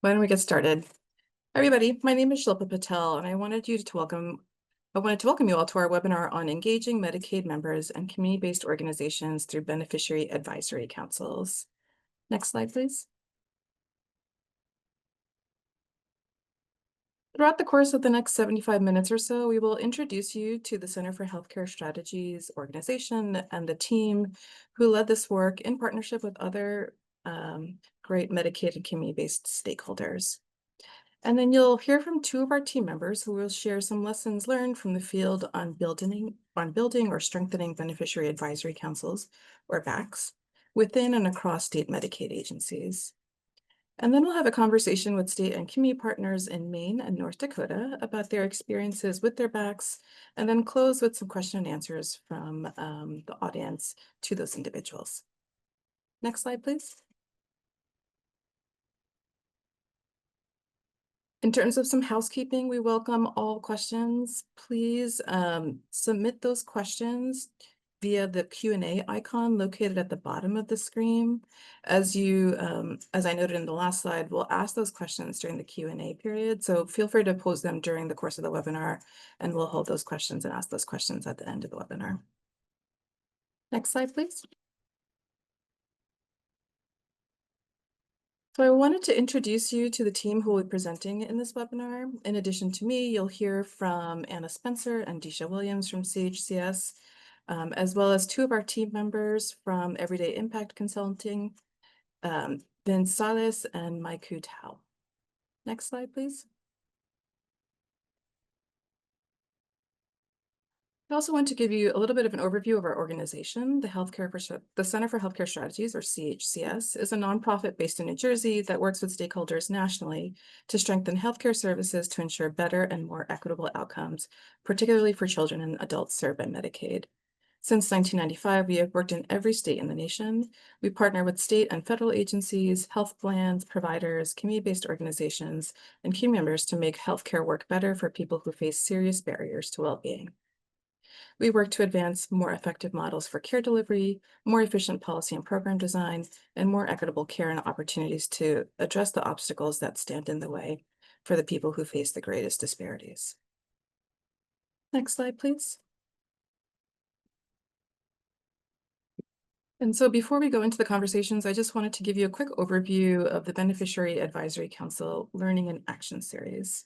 Why don't we get started? Everybody, my name is Shilpa Patel, and I wanted to welcome you all to our webinar on engaging Medicaid members and community-based organizations through Beneficiary Advisory Councils. Next slide, please. Throughout the course of the next 75 minutes or so, we will introduce you to the Center for Healthcare Strategies organization and the team who led this work in partnership with other great Medicaid and community-based stakeholders. And then you'll hear from two of our team members who will share some lessons learned from the field on building or strengthening beneficiary advisory councils, or BACs, within and across state Medicaid agencies. And then we'll have a conversation with state and community partners in Maine and North Dakota about their experiences with their BACs, and then close with some question and answers from the audience to those individuals. Next slide, please. In terms of some housekeeping, we welcome all questions. Please submit those questions via the Q&A icon located at the bottom of the screen. As I noted in the last slide, we'll ask those questions during the Q&A period. So feel free to pose them during the course of the webinar, and we'll hold those questions and ask those questions at the end of the webinar. Next slide, please. So I wanted to introduce you to the team who will be presenting in this webinar. In addition to me, you'll hear from Anna Spencer and Disha Williams from CHCS, as well as two of our team members from Everyday Impact Consulting, Vince Salas and Maiku Tao. Next slide, please. I also want to give you a little bit of an overview of our organization. The Center for Healthcare Strategies, or CHCS, is a nonprofit based in New Jersey that works with stakeholders nationally to strengthen healthcare services to ensure better and more equitable outcomes, particularly for children and adults served by Medicaid. Since 1995, we have worked in every state in the nation. We partner with state and federal agencies, health plans, providers, community-based organizations, and community members to make healthcare work better for people who face serious barriers to well-being. We work to advance more effective models for care delivery, more efficient policy and program design, and more equitable care and opportunities to address the obstacles that stand in the way for the people who face the greatest disparities. Next slide, please. And so before we go into the conversations, I just wanted to give you a quick overview of the Beneficiary Advisory Council Learning and Action Series.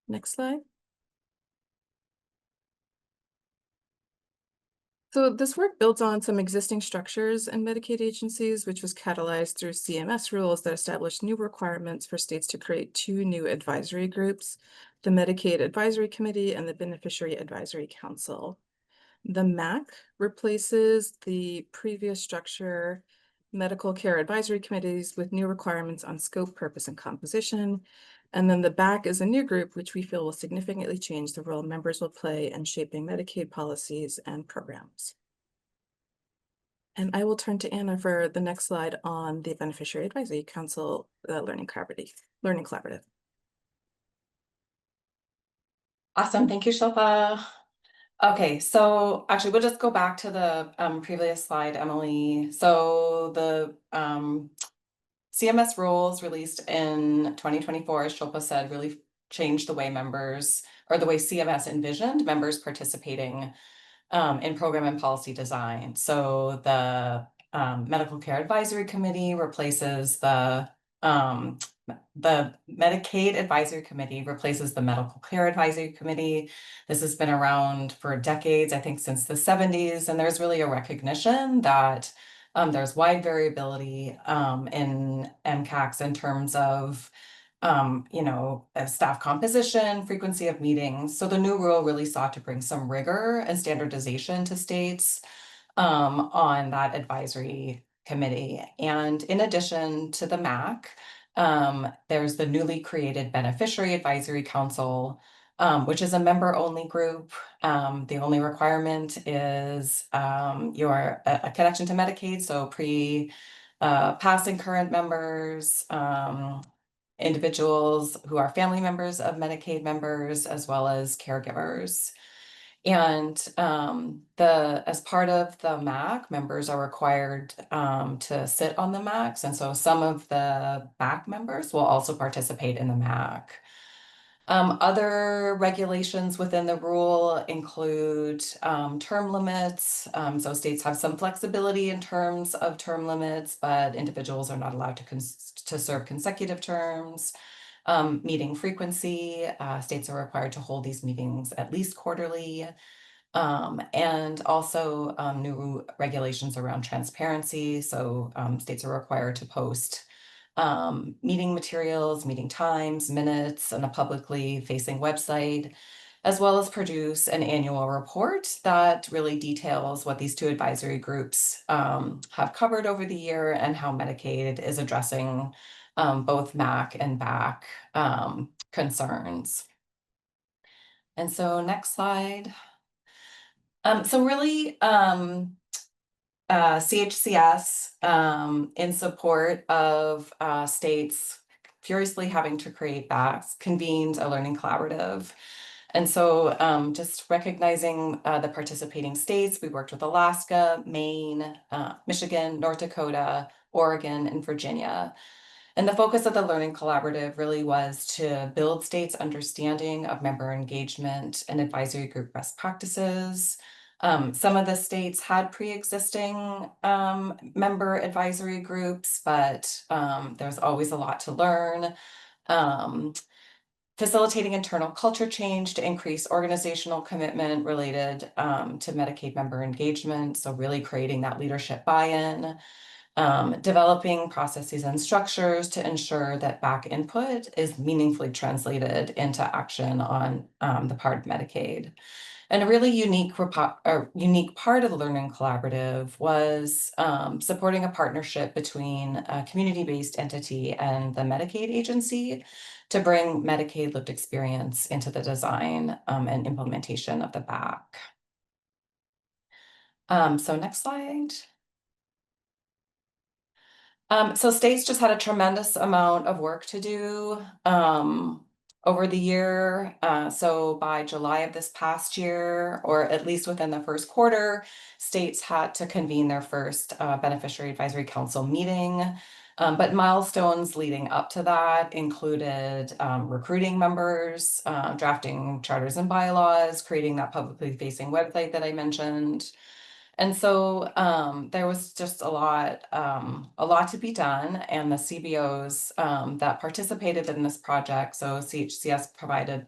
Next slide. So this work builds on some existing structures in Medicaid agencies, which was catalyzed through CMS rules that established new requirements for states to create two new advisory groups, the Medicaid Advisory Committee and the Beneficiary Advisory Council. The MAC replaces the previous structure, medical care advisory committees, with new requirements on scope, purpose, and composition. And then the BAC is a new group, which we feel will significantly change the role members will play in shaping Medicaid policies and programs. And I will turn to Anna for the next slide on the Beneficiary Advisory Council Learning Collaborative. Awesome. Thank you, Shilpa. Okay, so actually we'll just go back to the previous slide, Emily. So the CMS rules released in 2024, as Shilpa said, really changed the way members, or the way CMS envisioned members participating in program and policy design. So the Medical Care Advisory Committee replaces the Medicaid Advisory Committee replaces the Medical Care Advisory Committee. This has been around for decades, I think since the 70s, and there's really a recognition that there's wide variability in MCACs in terms of staff composition, frequency of meetings. So the new rule really sought to bring some rigor and standardization to states on that advisory committee. And in addition to the MAC, there's the newly created Beneficiary Advisory Council, which is a member-only group. The only requirement is a connection to Medicaid, so past and current members, individuals who are family members of Medicaid members, as well as caregivers. And as part of the MAC, members are required to sit on the MACs. And so some of the BAC members will also participate in the MAC. Other regulations within the rule include term limits. So states have some flexibility in terms of term limits, but individuals are not allowed to serve consecutive terms. Meeting frequency, states are required to hold these meetings at least quarterly. And also new regulations around transparency. So states are required to post meeting materials, meeting times, minutes on a publicly facing website, as well as produce an annual report that really details what these two advisory groups have covered over the year and how Medicaid is addressing both MAC and BAC concerns. And so next slide. So really, CHCS in support of states furiously having to create BACs convened a learning collaborative. And so just recognizing the participating states, we worked with Alaska, Maine, Michigan, North Dakota, Oregon, and Virginia. And the focus of the Learning Collaborative really was to build states' understanding of member engagement and advisory group best practices. Some of the states had pre-existing member advisory groups, but there's always a lot to learn. Facilitating internal culture change to increase organizational commitment related to Medicaid member engagement. So really creating that leadership buy-in. Developing processes and structures to ensure that back input is meaningfully translated into action on the part of Medicaid. And a really unique part of the Learning Collaborative was supporting a partnership between a community-based entity and the Medicaid agency to bring Medicaid lived experience into the design and implementation of the BAC. So next slide. So states just had a tremendous amount of work to do over the year. So by July of this past year, or at least within the first quarter, states had to convene their first Beneficiary Advisory Council meeting. But milestones leading up to that included recruiting members, drafting charters and bylaws, creating that publicly facing website that I mentioned. And so there was just a lot to be done, and the CBOs that participated in this project, so CHCS provided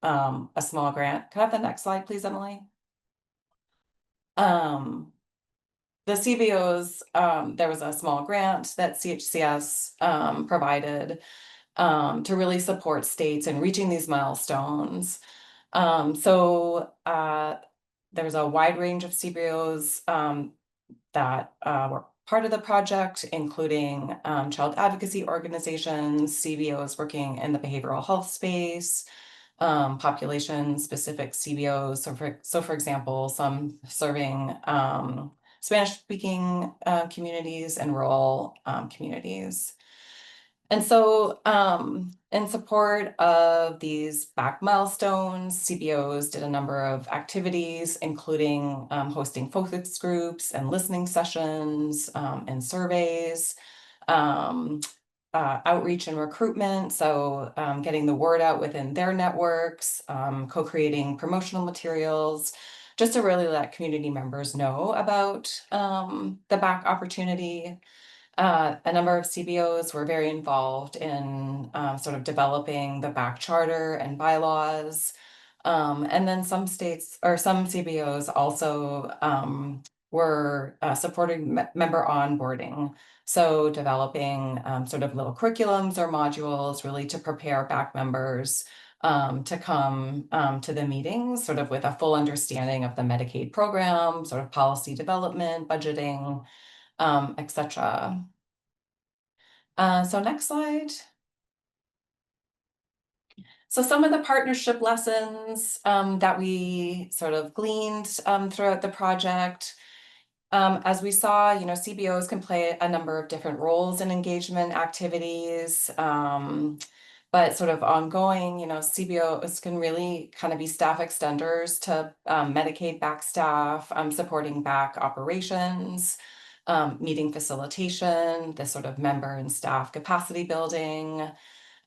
a small grant. Can I have the next slide, please, Emily? The CBOs, there was a small grant that CHCS provided to really support states in reaching these milestones. So there's a wide range of CBOs that were part of the project, including child advocacy organizations, CBOs working in the behavioral health space, population-specific CBOs. So for example, some serving Spanish-speaking communities and rural communities. And so in support of these BAC milestones, CBOs did a number of activities, including hosting focus groups and listening sessions and surveys, outreach and recruitment. So getting the word out within their networks, co-creating promotional materials, just to really let community members know about the BAC opportunity. A number of CBOs were very involved in sort of developing the BAC charter and bylaws. And then some states or some CBOs also were supporting member onboarding. So developing sort of little curriculums or modules really to prepare BAC members to come to the meetings sort of with a full understanding of the Medicaid program, sort of policy development, budgeting, etc. So next slide. So some of the partnership lessons that we sort of gleaned throughout the project. As we saw, you know, CBOs can play a number of different roles in engagement activities. But sort of ongoing, CBOs can really kind of be staff extenders to Medicaid back staff, supporting back operations, meeting facilitation, the sort of member and staff capacity building.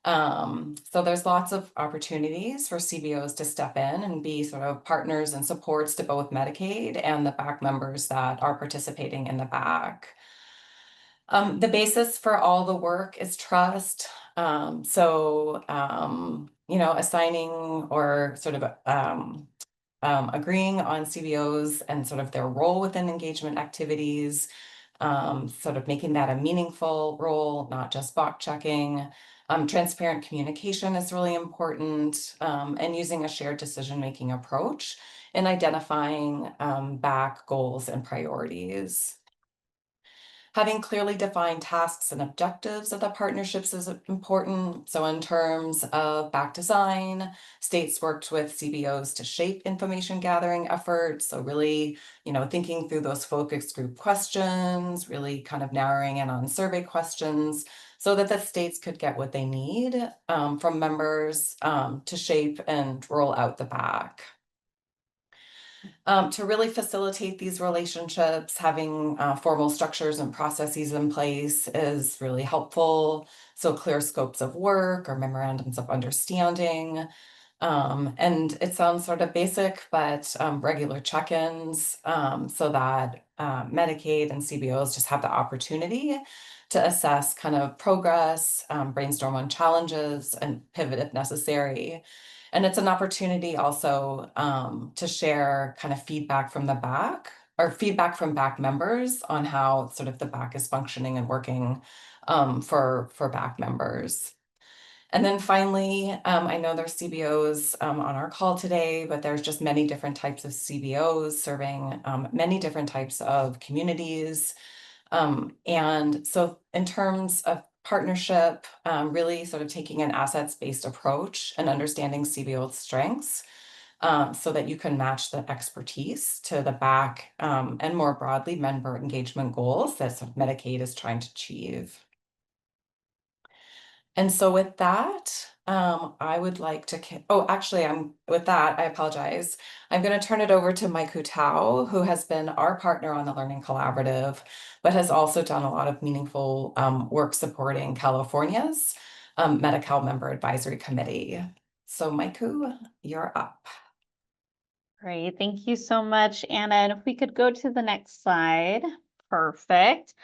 So there's lots of opportunities for CBOs to step in and be sort of partners and supports to both Medicaid and the back members that are participating in the back. The basis for all the work is trust. Assigning or sort of agreeing on CBOs and sort of their role within engagement activities, sort of making that a meaningful role, not just box checking. Transparent communication is really important, and using a shared decision-making approach in identifying back goals and priorities. Having clearly defined tasks and objectives of the partnerships is important. So in terms of back design, states worked with CBOs to shape information gathering efforts. So really, thinking through those focus group questions, really kind of narrowing in on survey questions so that the states could get what they need from members to shape and roll out the back. To really facilitate these relationships, having formal structures and processes in place is really helpful. So clear scopes of work or memorandums of understanding. And it sounds sort of basic, but regular check-ins so that Medicaid and CBOs just have the opportunity to assess kind of progress, brainstorm on challenges, and pivot if necessary. And it's an opportunity also to share kind of feedback from the back or feedback from back members on how sort of the back is functioning and working for back members. And then finally, I know there's CBOs on our call today, but there's just many different types of CBOs serving many different types of communities. And so in terms of partnership, really sort of taking an assets-based approach and understanding CBO strengths so that you can match the expertise to the back and more broadly member engagement goals that sort of Medicaid is trying to achieve. And so with that, I would like to, with that, I apologize. I'm going to turn it over to Mike Hutau, who has been our partner on the Learning Collaborative, but has also done a lot of meaningful work supporting California's Medi-Cal Member Advisory Committee. So Maiku, you're up. Great, thank you so much, Anna. And if we could go to the next slide. Perfect.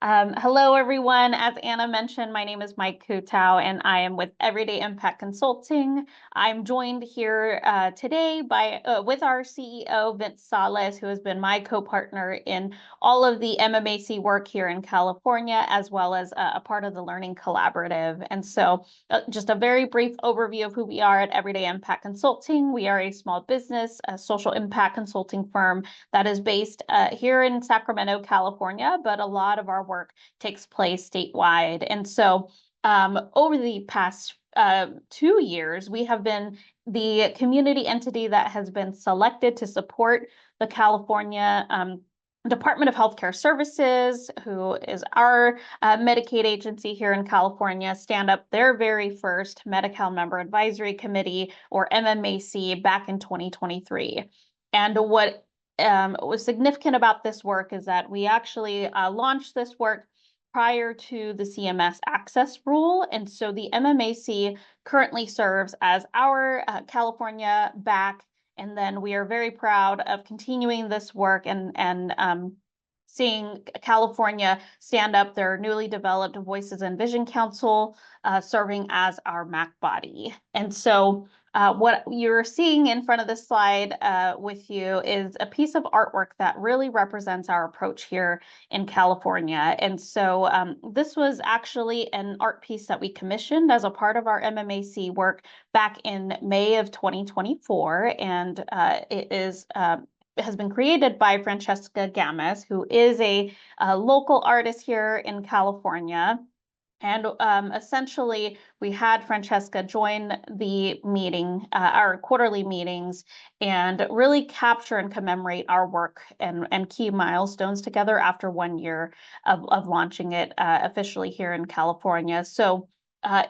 Hello, everyone. As Anna mentioned, my name is Mike Hutau, and I am with Everyday Impact Consulting. I'm joined here today with our CEO, Vince Salas, who has been my co-partner in all of the MMAC work here in California, as well as a part of the Learning Collaborative. And so just a very brief overview of who we are at Everyday Impact Consulting. We are a small business, a social impact consulting firm that is based here in Sacramento, California, but a lot of our work takes place statewide. And so over the past 2 years, we have been the community entity that has been selected to support the California Department of Healthcare Services, who is our Medicaid agency here in California, stand up their very first Medi-Cal Member Advisory Committee, or MMAC, back in 2023. And what was significant about this work is that we actually launched this work prior to the CMS access rule. And so the MMAC currently serves as our California BAC. And then we are very proud of continuing this work and seeing California stand up their newly developed Voices and Vision Council, serving as our MAC body. And so what you're seeing in front of this slide with you is a piece of artwork that really represents our approach here in California. And so this was actually an art piece that we commissioned as a part of our MMAC work back in May of 2024. And it has been created by Francesca Gamas, who is a local artist here in California. And essentially, we had Francesca join the meeting, our quarterly meetings, and really capture and commemorate our work and key milestones together after 1 year of launching it officially here in California. So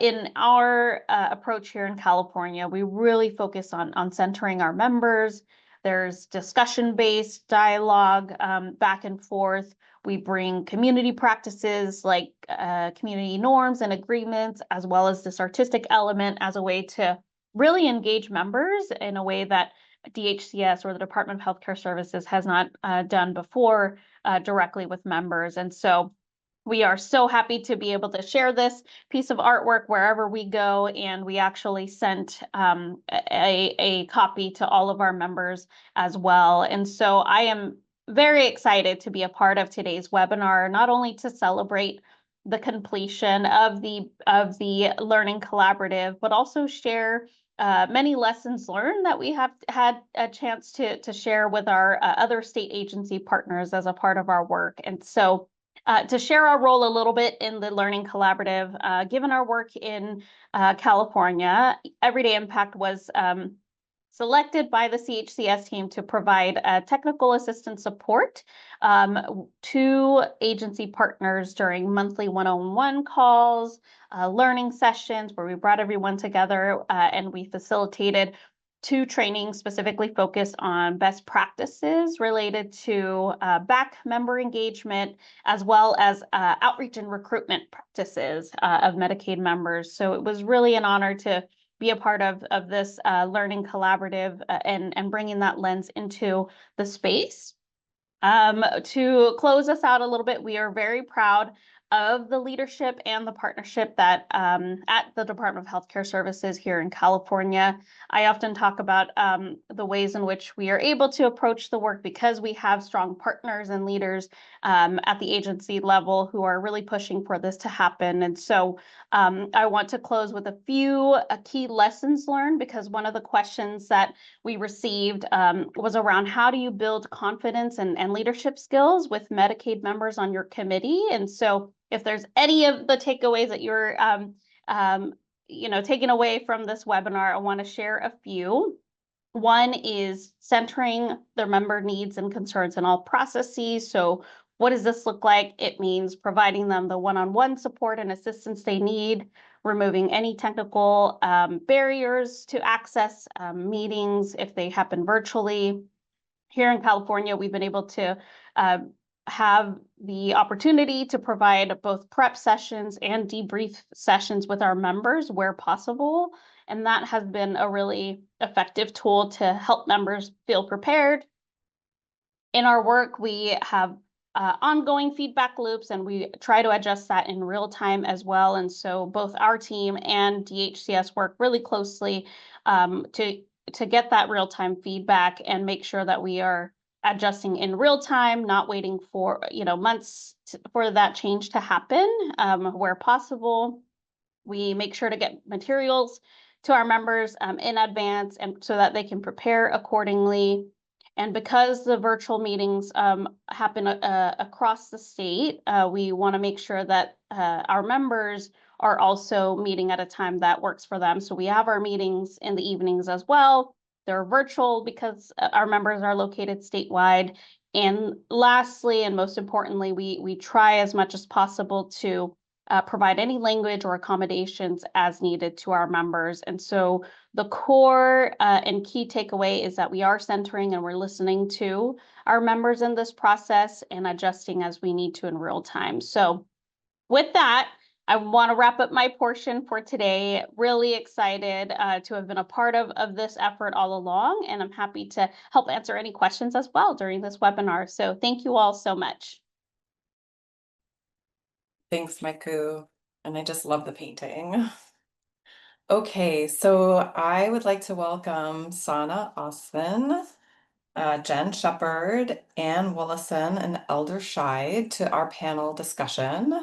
in our approach here in California, we really focus on centering our members. There's discussion-based dialogue back and forth. We bring community practices like community norms and agreements, as well as this artistic element as a way to really engage members in a way that DHCS or the Department of Healthcare Services has not done before directly with members. And so we are so happy to be able to share this piece of artwork wherever we go, and we actually sent a copy to all of our members as well. And so I am very excited to be a part of today's webinar, not only to celebrate the completion of the Learning Collaborative, but also share many lessons learned that we have had a chance to share with our other state agency partners as a part of our work. And so to share our role a little bit in the Learning Collaborative, given our work in California, Everyday Impact was selected by the CHCS team to provide technical assistance support to agency partners during monthly one-on-one calls, learning sessions where we brought everyone together and we facilitated 2 trainings specifically focused on best practices related to BAC member engagement, as well as outreach and recruitment practices of Medicaid members. So it was really an honor to be a part of this Learning Collaborative and bringing that lens into the space. To close us out a little bit, we are very proud of the leadership and the partnership that at the Department of Healthcare Services here in California. I often talk about the ways in which we are able to approach the work because we have strong partners and leaders at the agency level who are really pushing for this to happen. And so I want to close with a few key lessons learned, because one of the questions that we received was around how do you build confidence and leadership skills with Medicaid members on your committee. And so if there's any of the takeaways that you're taking away from this webinar, I want to share a few. One is centering their member needs and concerns in all processes. So what does this look like? It means providing them the one-on-one support and assistance they need, removing any technical barriers to access meetings if they happen virtually. Here in California, we've been able to have the opportunity to provide both prep sessions and debrief sessions with our members where possible. And that has been a really effective tool to help members feel prepared. In our work, we have ongoing feedback loops, and we try to adjust that in real time as well. And so both our team and DHCS work really closely to get that real-time feedback and make sure that we are adjusting in real time, not waiting for months for that change to happen. Where possible, we make sure to get materials to our members in advance, and so that they can prepare accordingly. And because the virtual meetings happen across the state, we want to make sure that our members are also meeting at a time that works for them. So we have our meetings in the evenings as well. They're virtual because our members are located statewide. And lastly, and most importantly, we try as much as possible to provide any language or accommodations as needed to our members. And so the core and key takeaway is that we are centering and we're listening to our members in this process and adjusting as we need to in real time. So with that, I want to wrap up my portion for today. Really excited to have been a part of this effort all along, and I'm happy to help answer any questions as well during this webinar. So thank you all so much. Thanks, Maiku. And I just love the painting. Okay, so I would like to welcome Sana Osman, Jen Shepard, Ann Willison, and Elder Scheid to our panel discussion.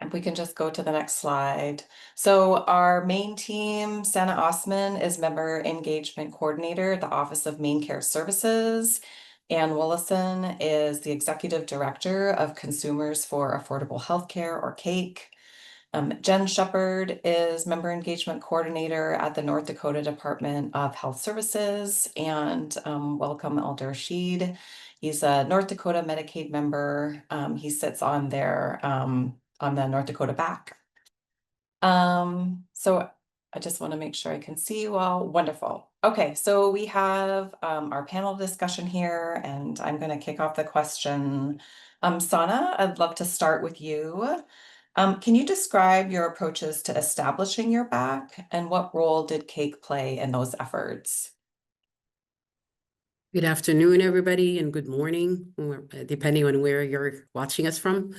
And we can just go to the next slide. So our main team, Sana Osman is Member Engagement Coordinator at the Office of Maine Care Services. Ann Willison is the Executive Director of Consumers for Affordable Healthcare, or CAKE. Jen Shepard is Member Engagement Coordinator at the North Dakota Department of Health Services. And welcome Elder Scheid. He's a North Dakota Medicaid member. He sits on their on the North Dakota BAC. So I just want to make sure I can see you all. Wonderful. Okay, so we have our panel discussion here, and I'm going to kick off the question. Sana, I'd love to start with you. Can you describe your approaches to establishing your BAC, and what role did CAKE play in those efforts? Good afternoon, everybody, and good morning, depending on where you're watching us from.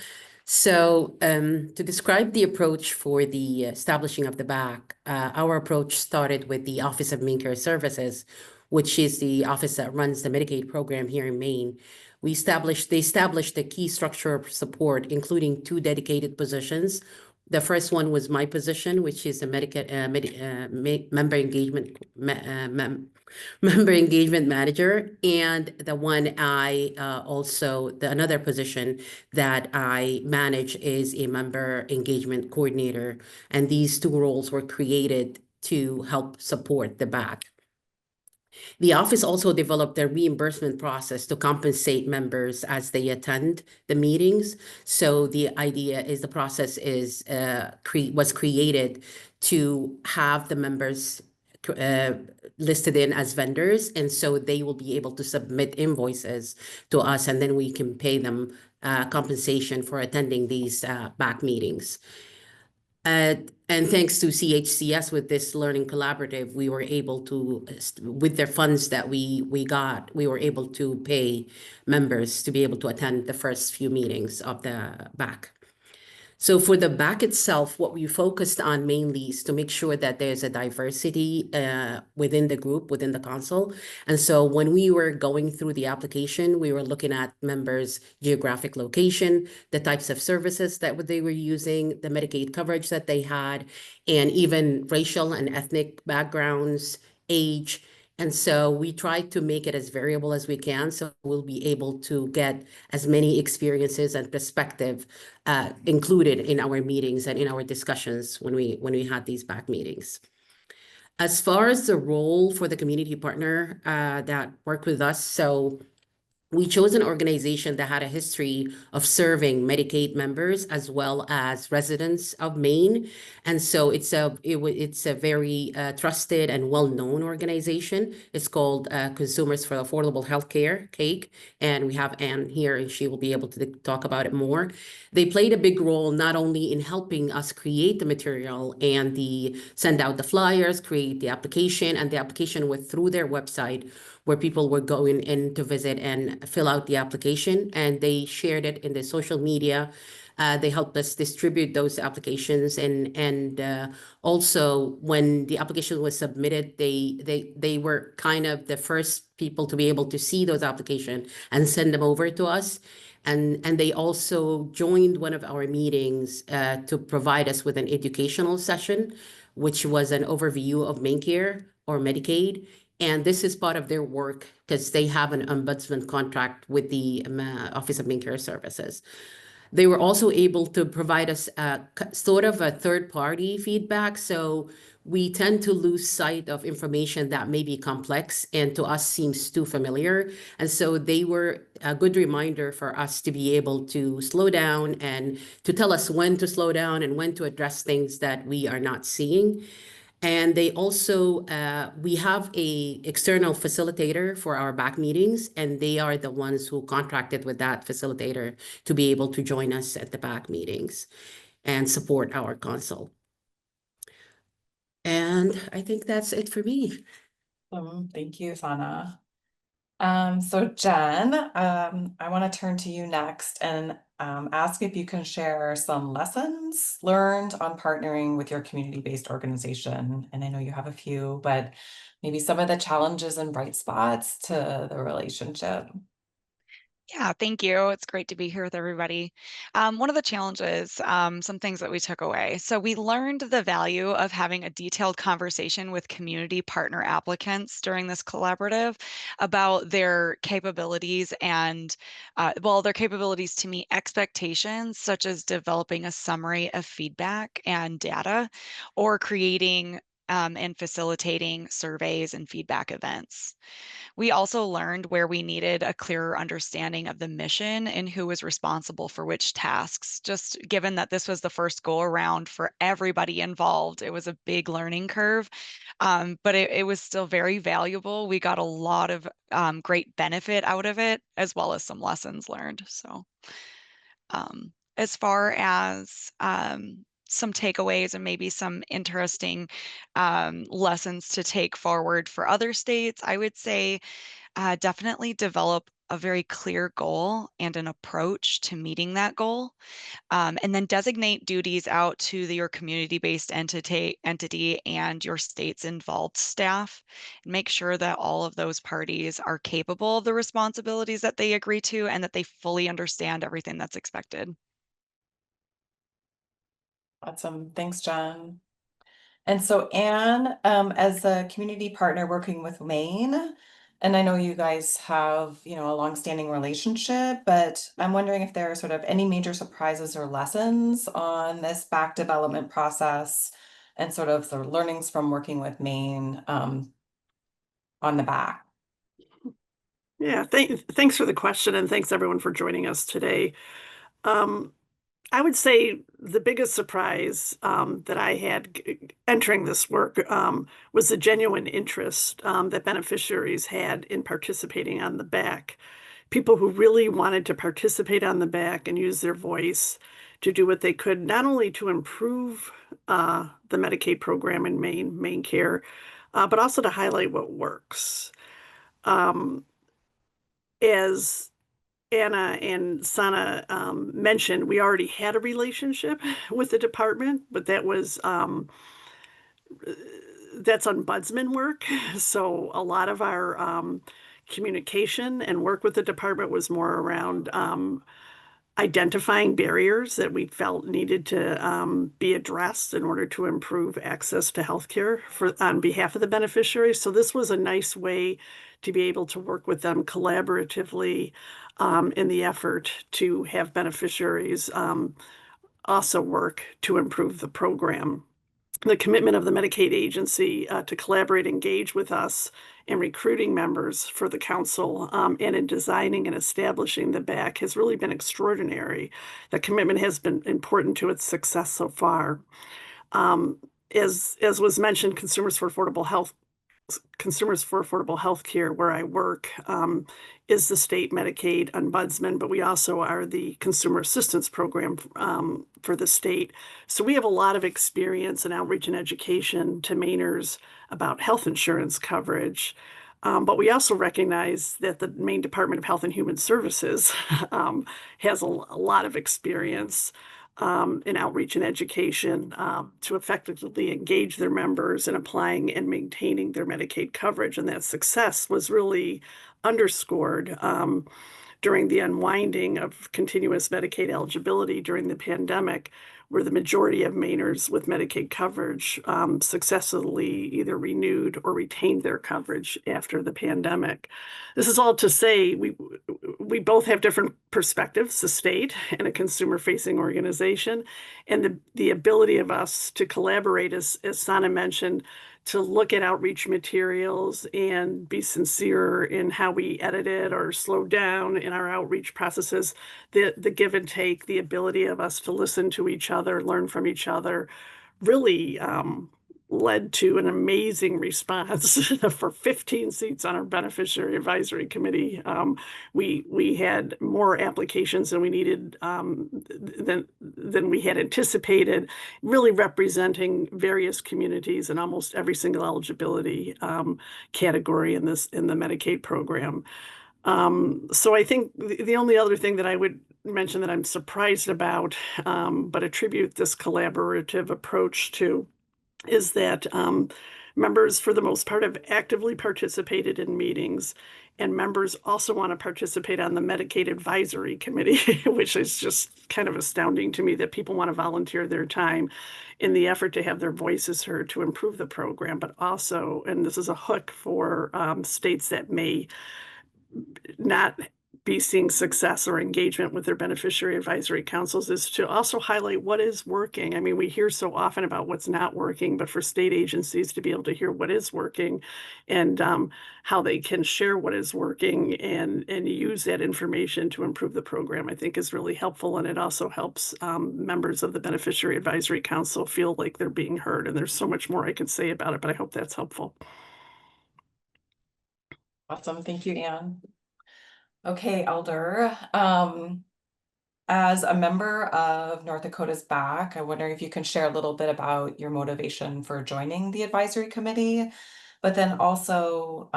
So to describe the approach for the establishing of the BAC, our approach started with the Office of Medicare Services, which is the office that runs the Medicaid program here in Maine. They established the key structure of support, including 2 dedicated positions. The first one was my position, which is a member engagement member engagement manager, and the one another position that I manage is a member engagement coordinator, and these 2 roles were created to help support the BAC. The office also developed a reimbursement process to compensate members as they attend the meetings. So the idea is the process was created to have the members listed in as vendors, and so they will be able to submit invoices to us, and then we can pay them compensation for attending these BAC meetings. And thanks to CHCS with this learning collaborative, we were able to, with the funds that we got, we were able to pay members to be able to attend the first few meetings of the BAC. So for the BAC itself, what we focused on mainly is to make sure that there's a diversity within the group, within the council. And so when we were going through the application, we were looking at members' geographic location, the types of services that they were using, the Medicaid coverage that they had, and even racial and ethnic backgrounds, age. And so we try to make it as variable as we can, so we'll be able to get as many experiences and perspective included in our meetings and in our discussions when we had these BAC meetings. As far as the role for the community partner that worked with us, so we chose an organization that had a history of serving Medicaid members as well as residents of Maine. And so it's a very trusted and well-known organization. It's called Consumers for Affordable Healthcare, CAKE. And we have Anne here, and she will be able to talk about it more. They played a big role not only in helping us create the material and send out the flyers, create the application, and the application went through their website, where people were going in to visit and fill out the application, and they shared it in the social media. They helped us distribute those applications, and also when the application was submitted, they were kind of the first people to be able to see those applications and send them over to us. And they also joined one of our meetings to provide us with an educational session, which was an overview of Medicare or Medicaid. And this is part of their work because they have an ombudsman contract with the Office of Medicare Services. They were also able to provide us sort of a third-party feedback. So we tend to lose sight of information that may be complex and to us seems too familiar. And so they were a good reminder for us to be able to slow down and to tell us when to slow down and when to address things that we are not seeing. And they also, we have a external facilitator for our BAC meetings, and they are the ones who contracted with that facilitator to be able to join us at the BAC meetings and support our council. And I think that's it for me. Thank you, Sana. So Jen, I want to turn to you next and ask if you can share some lessons learned on partnering with your community-based organization. And I know you have a few, but maybe some of the challenges and bright spots to the relationship. Yeah, thank you. It's great to be here with everybody. One of the challenges, some things that we took away. So we learned the value of having a detailed conversation with community partner applicants during this collaborative about their capabilities and, their capabilities to meet expectations, such as developing a summary of feedback and data, or creating and facilitating surveys and feedback events. We also learned where we needed a clearer understanding of the mission and who was responsible for which tasks. Just given that this was the first go around for everybody involved, it was a big learning curve, but it was still very valuable. We got a lot of great benefit out of it, as well as some lessons learned. So as far as some takeaways and maybe some interesting lessons to take forward for other states, I would say definitely develop a very clear goal and an approach to meeting that goal. And then designate duties out to your community-based entity and your state's involved staff. And make sure that all of those parties are capable of the responsibilities that they agree to and that they fully understand everything that's expected. Awesome. Thanks, Jen. And so Anne, as a community partner working with Maine, and I know you guys have, a longstanding relationship, but I'm wondering if there are sort of any major surprises or lessons on this back development process and sort of the learnings from working with Maine on the back. Yeah, thanks for the question, and thanks everyone for joining us today. I would say the biggest surprise that I had entering this work was the genuine interest that beneficiaries had in participating on the back. People who really wanted to participate on the back and use their voice to do what they could, not only to improve the Medicaid program in Maine Care, but also to highlight what works. As Anna and Sana mentioned, we already had a relationship with the department, but that's ombudsman work. So a lot of our communication and work with the department was more around identifying barriers that we felt needed to be addressed in order to improve access to healthcare on behalf of the beneficiaries. So this was a nice way to be able to work with them collaboratively in the effort to have beneficiaries also work to improve the program. The commitment of the Medicaid agency to collaborate, engage with us in recruiting members for the council and in designing and establishing the BAC has really been extraordinary. The commitment has been important to its success so far. As was mentioned, Consumers for Affordable Health Care, where I work, is the state Medicaid ombudsman, but we also are the consumer assistance program for the state. So we have a lot of experience in outreach and education to Mainers about health insurance coverage. But we also recognize that the Maine Department of Health and Human Services has a lot of experience in outreach and education to effectively engage their members in applying and maintaining their Medicaid coverage. And that success was really underscored during the unwinding of continuous Medicaid eligibility during the pandemic, where the majority of Mainers with Medicaid coverage successfully either renewed or retained their coverage after the pandemic. This is all to say we both have different perspectives, the state and a consumer-facing organization, and the ability of us to collaborate, as Sana mentioned, to look at outreach materials and be sincere in how we edit it or slow down in our outreach processes, the give and take, the ability of us to listen to each other, learn from each other, really led to an amazing response for 15 seats on our Beneficiary Advisory Committee. We had more applications than we needed than we had anticipated, really representing various communities in almost every single eligibility category in the Medicaid program. So I think the only other thing that I would mention that I'm surprised about, but attribute this collaborative approach to, is that members, for the most part, have actively participated in meetings, and members also want to participate on the Medicaid Advisory Committee, which is just kind of astounding to me that people want to volunteer their time in the effort to have their voices heard to improve the program, but also, and this is a hook for states that may not be seeing success or engagement with their beneficiary advisory councils is to also highlight what is working. I mean, we hear so often about what's not working, but for state agencies to be able to hear what is working and how they can share what is working and use that information to improve the program, I think is really helpful. And it also helps members of the Beneficiary Advisory Council feel like they're being heard. And there's so much more I could say about it, but I hope that's helpful. Awesome. Thank you, Anne. Okay, Elder. As a member of North Dakota's BAC, I wonder if you can share a little bit about your motivation for joining the advisory committee, but then also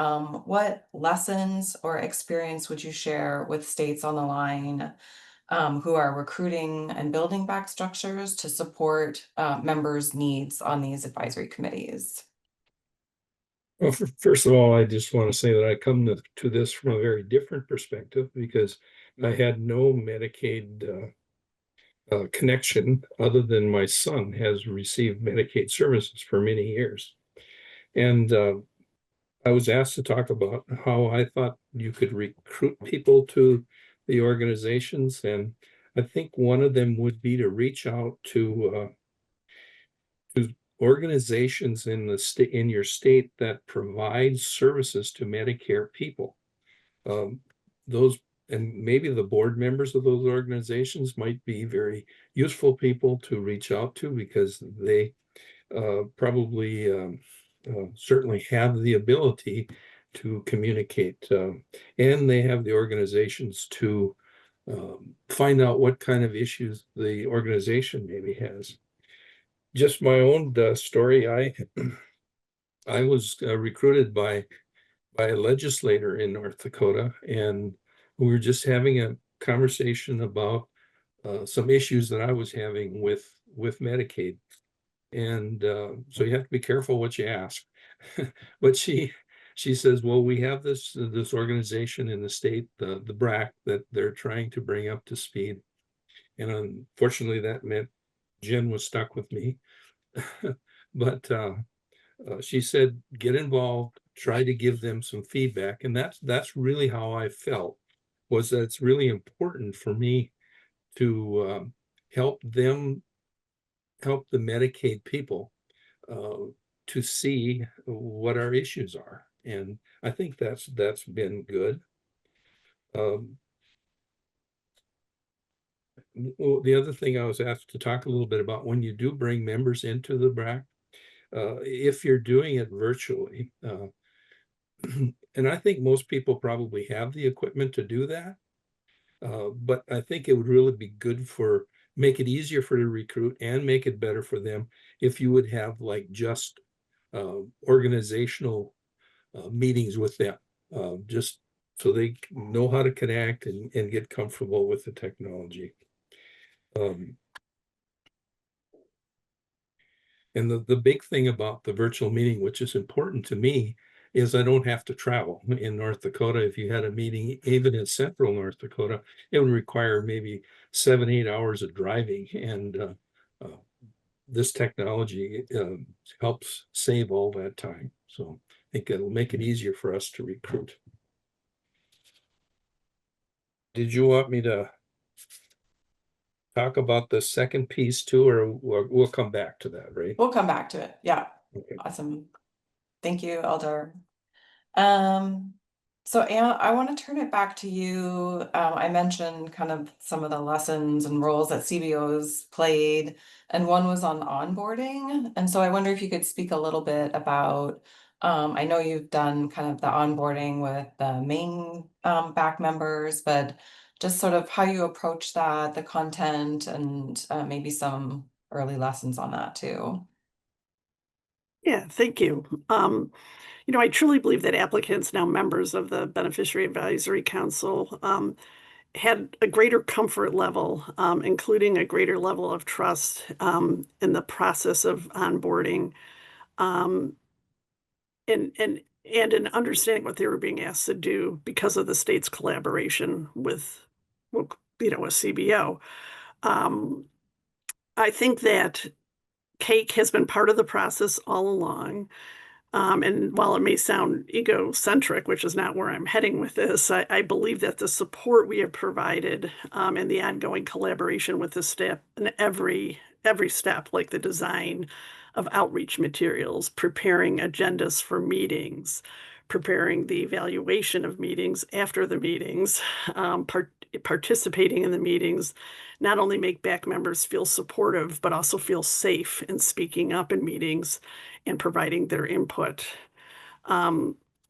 what lessons or experience would you share with states on the line who are recruiting and building BAC structures to support members' needs on these advisory committees? Well, first of all, I just want to say that I come to this from a very different perspective because I had no Medicaid connection other than my son has received Medicaid services for many years. And I was asked to talk about how I thought you could recruit people to the organizations. And I think one of them would be to reach out to organizations in the state, in your state, that provide services to Medicare people. Those, and maybe the board members of those organizations might be very useful people to reach out to because they probably certainly have the ability to communicate, and they have the organizations to find out what kind of issues the organization maybe has. Just my own story. I was recruited by a legislator in North Dakota, and we were just having a conversation about some issues that I was having with Medicaid, and so you have to be careful what you ask. But she says, well, we have this organization in the state, the BRAC, that they're trying to bring up to speed, and unfortunately that meant Jen was stuck with me. But she said, get involved, try to give them some feedback. And that's really how I felt, was that it's really important for me to help the Medicaid people to see what our issues are. And I think that's been good. Well, the other thing I was asked to talk a little bit about, when you do bring members into the BRAC, if you're doing it virtually, and I think most people probably have the equipment to do that, but I think it would really be good make it easier for the recruit and make it better for them if you would have like just organizational meetings with them, just so they know how to connect and get comfortable with the technology. And the big thing about the virtual meeting, which is important to me, is I don't have to travel. In North Dakota, if you had a meeting, even in central North Dakota, it would require maybe 7-8 hours of driving. And this technology helps save all that time. So I think it'll make it easier for us to recruit. Did you want me to talk about the second piece too, or we'll come back to that, right? We'll come back to it. Yeah. Okay. Awesome. Thank you, Elder. So Anne, I want to turn it back to you. I mentioned kind of some of the lessons and roles that CBOs played, and one was on onboarding. And so I wonder if you could speak a little bit about, I know you've done kind of the onboarding with the Maine BAC members, but just sort of how you approach that, the content, and maybe some early lessons on that too. Yeah, thank you. You know, I truly believe that applicants, now members of the Beneficiary Advisory Council, had a greater comfort level, including a greater level of trust in the process of onboarding, and in understanding what they were being asked to do because of the state's collaboration with, well, you know, a CBO. I think that CAIC has been part of the process all along. And while it may sound egocentric, which is not where I'm heading with this, I believe that the support we have provided and the ongoing collaboration with the staff in every step, like the design of outreach materials, preparing agendas for meetings, preparing the evaluation of meetings after the meetings, participating in the meetings, not only make BAC members feel supportive, but also feel safe in speaking up in meetings and providing their input.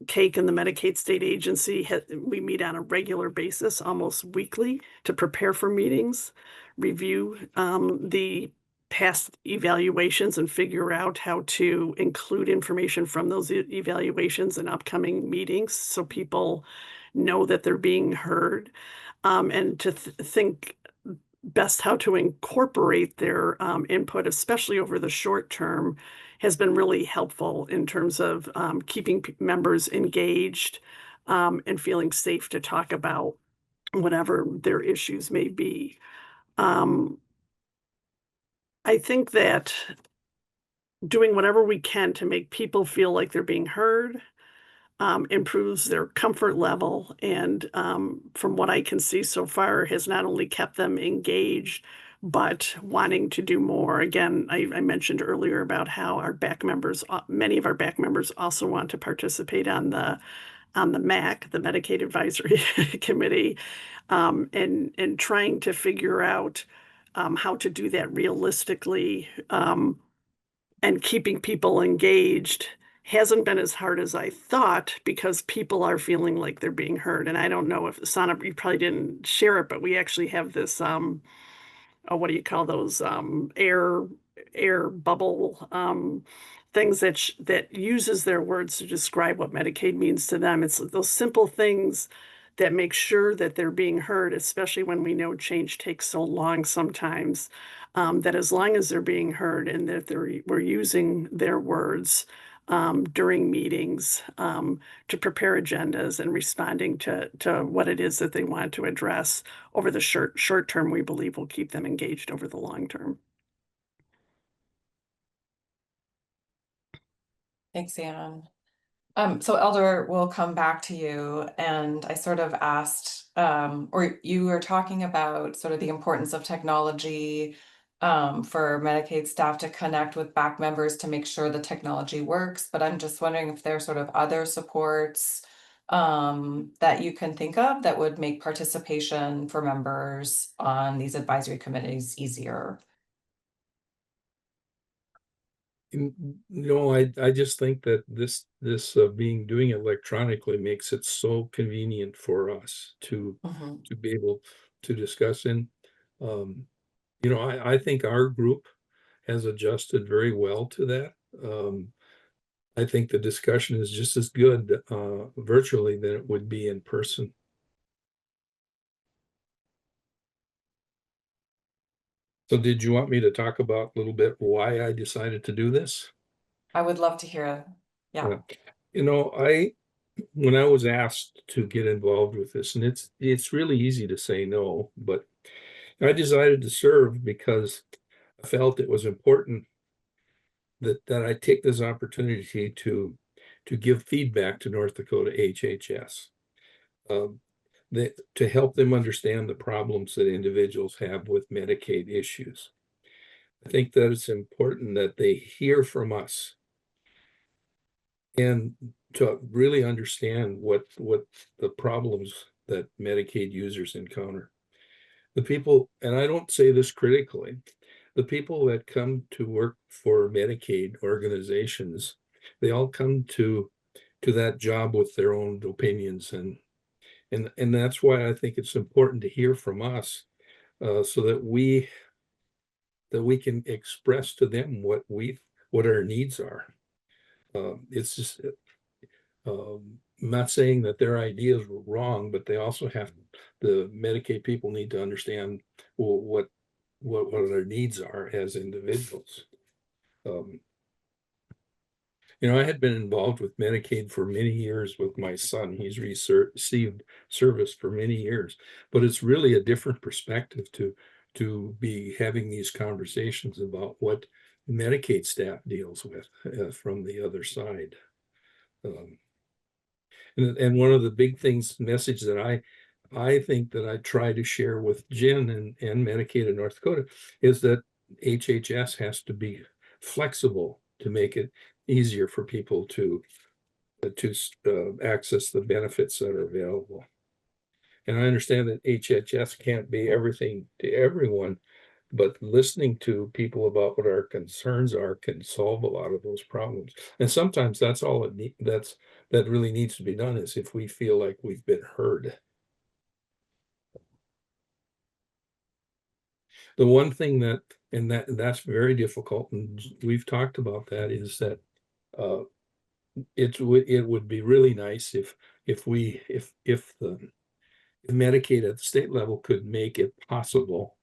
Cake and the Medicaid State Agency, we meet on a regular basis, almost weekly, to prepare for meetings, review the past evaluations and figure out how to include information from those evaluations in upcoming meetings so people know that they're being heard, and to think best how to incorporate their input, especially over the short term, has been really helpful in terms of keeping members engaged and feeling safe to talk about whatever their issues may be. I think that doing whatever we can to make people feel like they're being heard improves their comfort level, and from what I can see so far, has not only kept them engaged, but wanting to do more. Again, I mentioned earlier about how our BAC members, many of our BAC members also want to participate on the MAC, the Medicaid Advisory Committee, and trying to figure out how to do that realistically, and keeping people engaged hasn't been as hard as I thought, because people are feeling like they're being heard. And I don't know if, Sana, you probably didn't share it, but we actually have this, what do you call those, air bubble things that uses their words to describe what Medicaid means to them. It's those simple things that make sure that they're being heard, especially when we know change takes so long sometimes, that as long as they're being heard and that we're using their words during meetings to prepare agendas and responding to what it is that they want to address over the short term, we believe will keep them engaged over the long term. Thanks, Anne. So Elder, we'll come back to you, and I sort of asked, or you were talking about sort of the importance of technology for Medicaid staff to connect with BAC members to make sure the technology works, but I'm just wondering if there's sort of other supports that you can think of that would make participation for members on these advisory committees easier. No, I just think that this doing it electronically makes it so convenient for us to be able to discuss. And you know, I think our group has adjusted very well to that. I think the discussion is just as good virtually than it would be in person. So did you want me to talk about a little bit why I decided to do this? I would love to hear it. Yeah. You know, when I was asked to get involved with this, and it's really easy to say no, but I decided to serve because I felt it was important that I take this opportunity to give feedback to North Dakota HHS, to help them understand the problems that individuals have with Medicaid issues. I think that it's important that they hear from us and to really understand what the problems that Medicaid users encounter. The people, and I don't say this critically, the people that come to work for Medicaid organizations, they all come to that job with their own opinions, and that's why I think it's important to hear from us, so that we can express to them what our needs are. It's just, I'm not saying that their ideas were wrong, but they also the Medicaid people need to understand what their needs are as individuals. You know, I had been involved with Medicaid for many years with my son. He's received service for many years, but it's really a different perspective to be having these conversations about what Medicaid staff deals with from the other side. And one of the big things, message that I think that I try to share with Jen and Medicaid in North Dakota is that HHS has to be flexible to make it easier for people to access the benefits that are available. And I understand that HHS can't be everything to everyone, but listening to people about what our concerns are can solve a lot of those problems. And sometimes that's all that really needs to be done, is if we feel like we've been heard. The one thing that's very difficult, and we've talked about that, is that it would be really nice if Medicaid at the state level could make it possible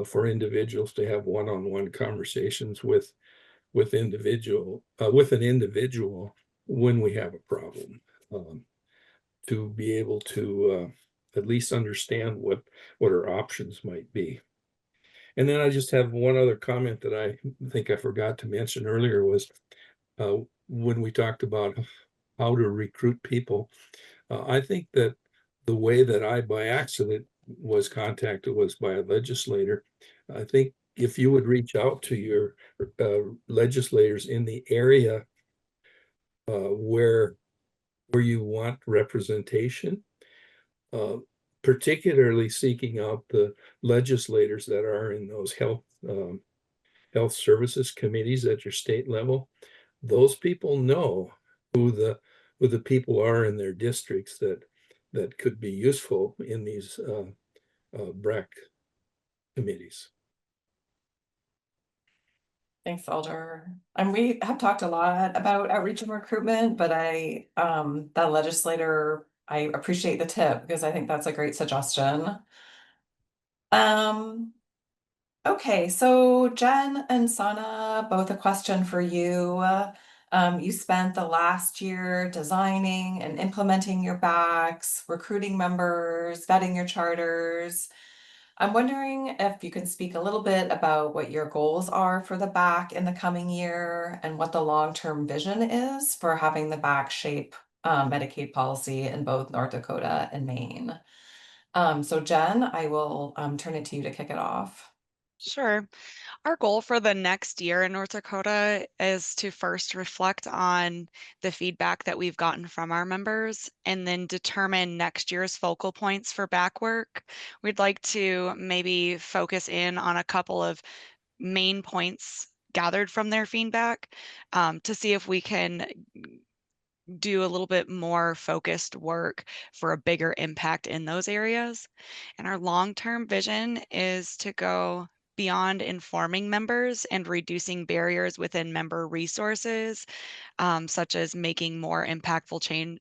for individuals to have one-on-one conversations with an individual when we have a problem, to be able to at least understand what our options might be. And then I just have one other comment that I think I forgot to mention earlier, was when we talked about how to recruit people. I think that the way that I by accident was contacted was by a legislator. I think if you would reach out to your legislators in the area where you want representation, particularly seeking out the legislators that are in those health services committees at your state level. Those people know who the people are in their districts that could be useful in these BRAC committees. Thanks, Alder. And we have talked a lot about outreach and recruitment, but that legislator, I appreciate the tip because I think that's a great suggestion. Okay, so Jen and Sana, both a question for you. You spent the last year designing and implementing your BACs, recruiting members, vetting your charters. I'm wondering if you can speak a little bit about what your goals are for the BAC in the coming year and what the long-term vision is for having the BAC shape Medicaid policy in both North Dakota and Maine. So Jen, I will turn it to you to kick it off. Sure. Our goal for the next year in North Dakota is to first reflect on the feedback that we've gotten from our members and then determine next year's focal points for BAC work. We'd like to maybe focus in on a couple of main points gathered from their feedback to see if we can do a little bit more focused work for a bigger impact in those areas. And our long-term vision is to go beyond informing members and reducing barriers within member resources, such as making more impactful change.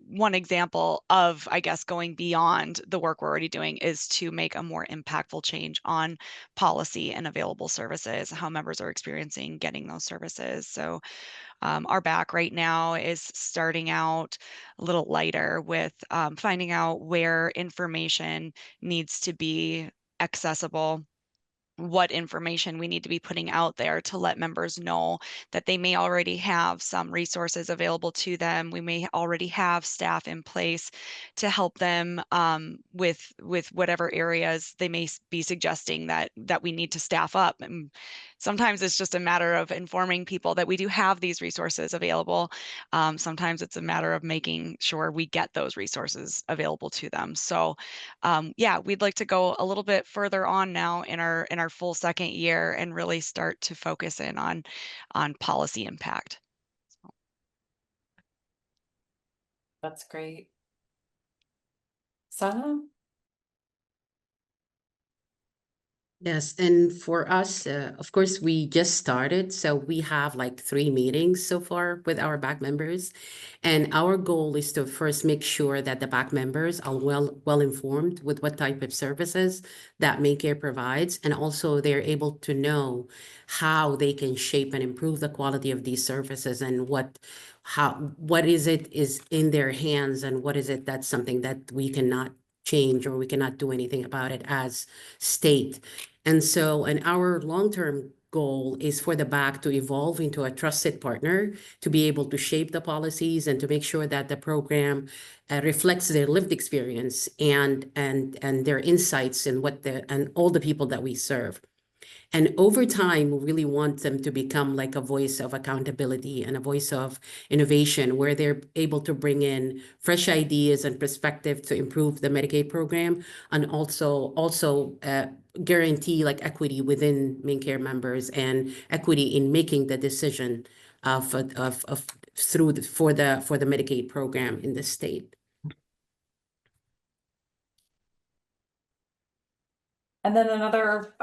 One example of, I guess, going beyond the work we're already doing is to make a more impactful change on policy and available services, how members are experiencing getting those services. So our BAC right now is starting out a little lighter with finding out where information needs to be accessible, what information we need to be putting out there to let members know that they may already have some resources available to them. We may already have staff in place to help them with whatever areas they may be suggesting that we need to staff up. And sometimes it's just a matter of informing people that we do have these resources available. Sometimes it's a matter of making sure we get those resources available to them. So yeah, we'd like to go a little bit further on now in our full second year and really start to focus in on policy impact. That's great. Sana? Yes, and for us, of course, we just started, so we have like 3 meetings so far with our BAC members, and our goal is to first make sure that the BAC members are well informed with what type of services that Medicare provides, and also they're able to know how they can shape and improve the quality of these services, and what is it is in their hands, and what is it that's something that we cannot change or we cannot do anything about it as state. And so, and our long-term goal is for the BAC to evolve into a trusted partner, to be able to shape the policies and to make sure that the program reflects their lived experience and their insights and all the people that we serve. And over time, we really want them to become like a voice of accountability and a voice of innovation, where they're able to bring in fresh ideas and perspective to improve the Medicaid program, and also guarantee like equity within main care members and equity in making the decision for the Medicaid program in the state. And then another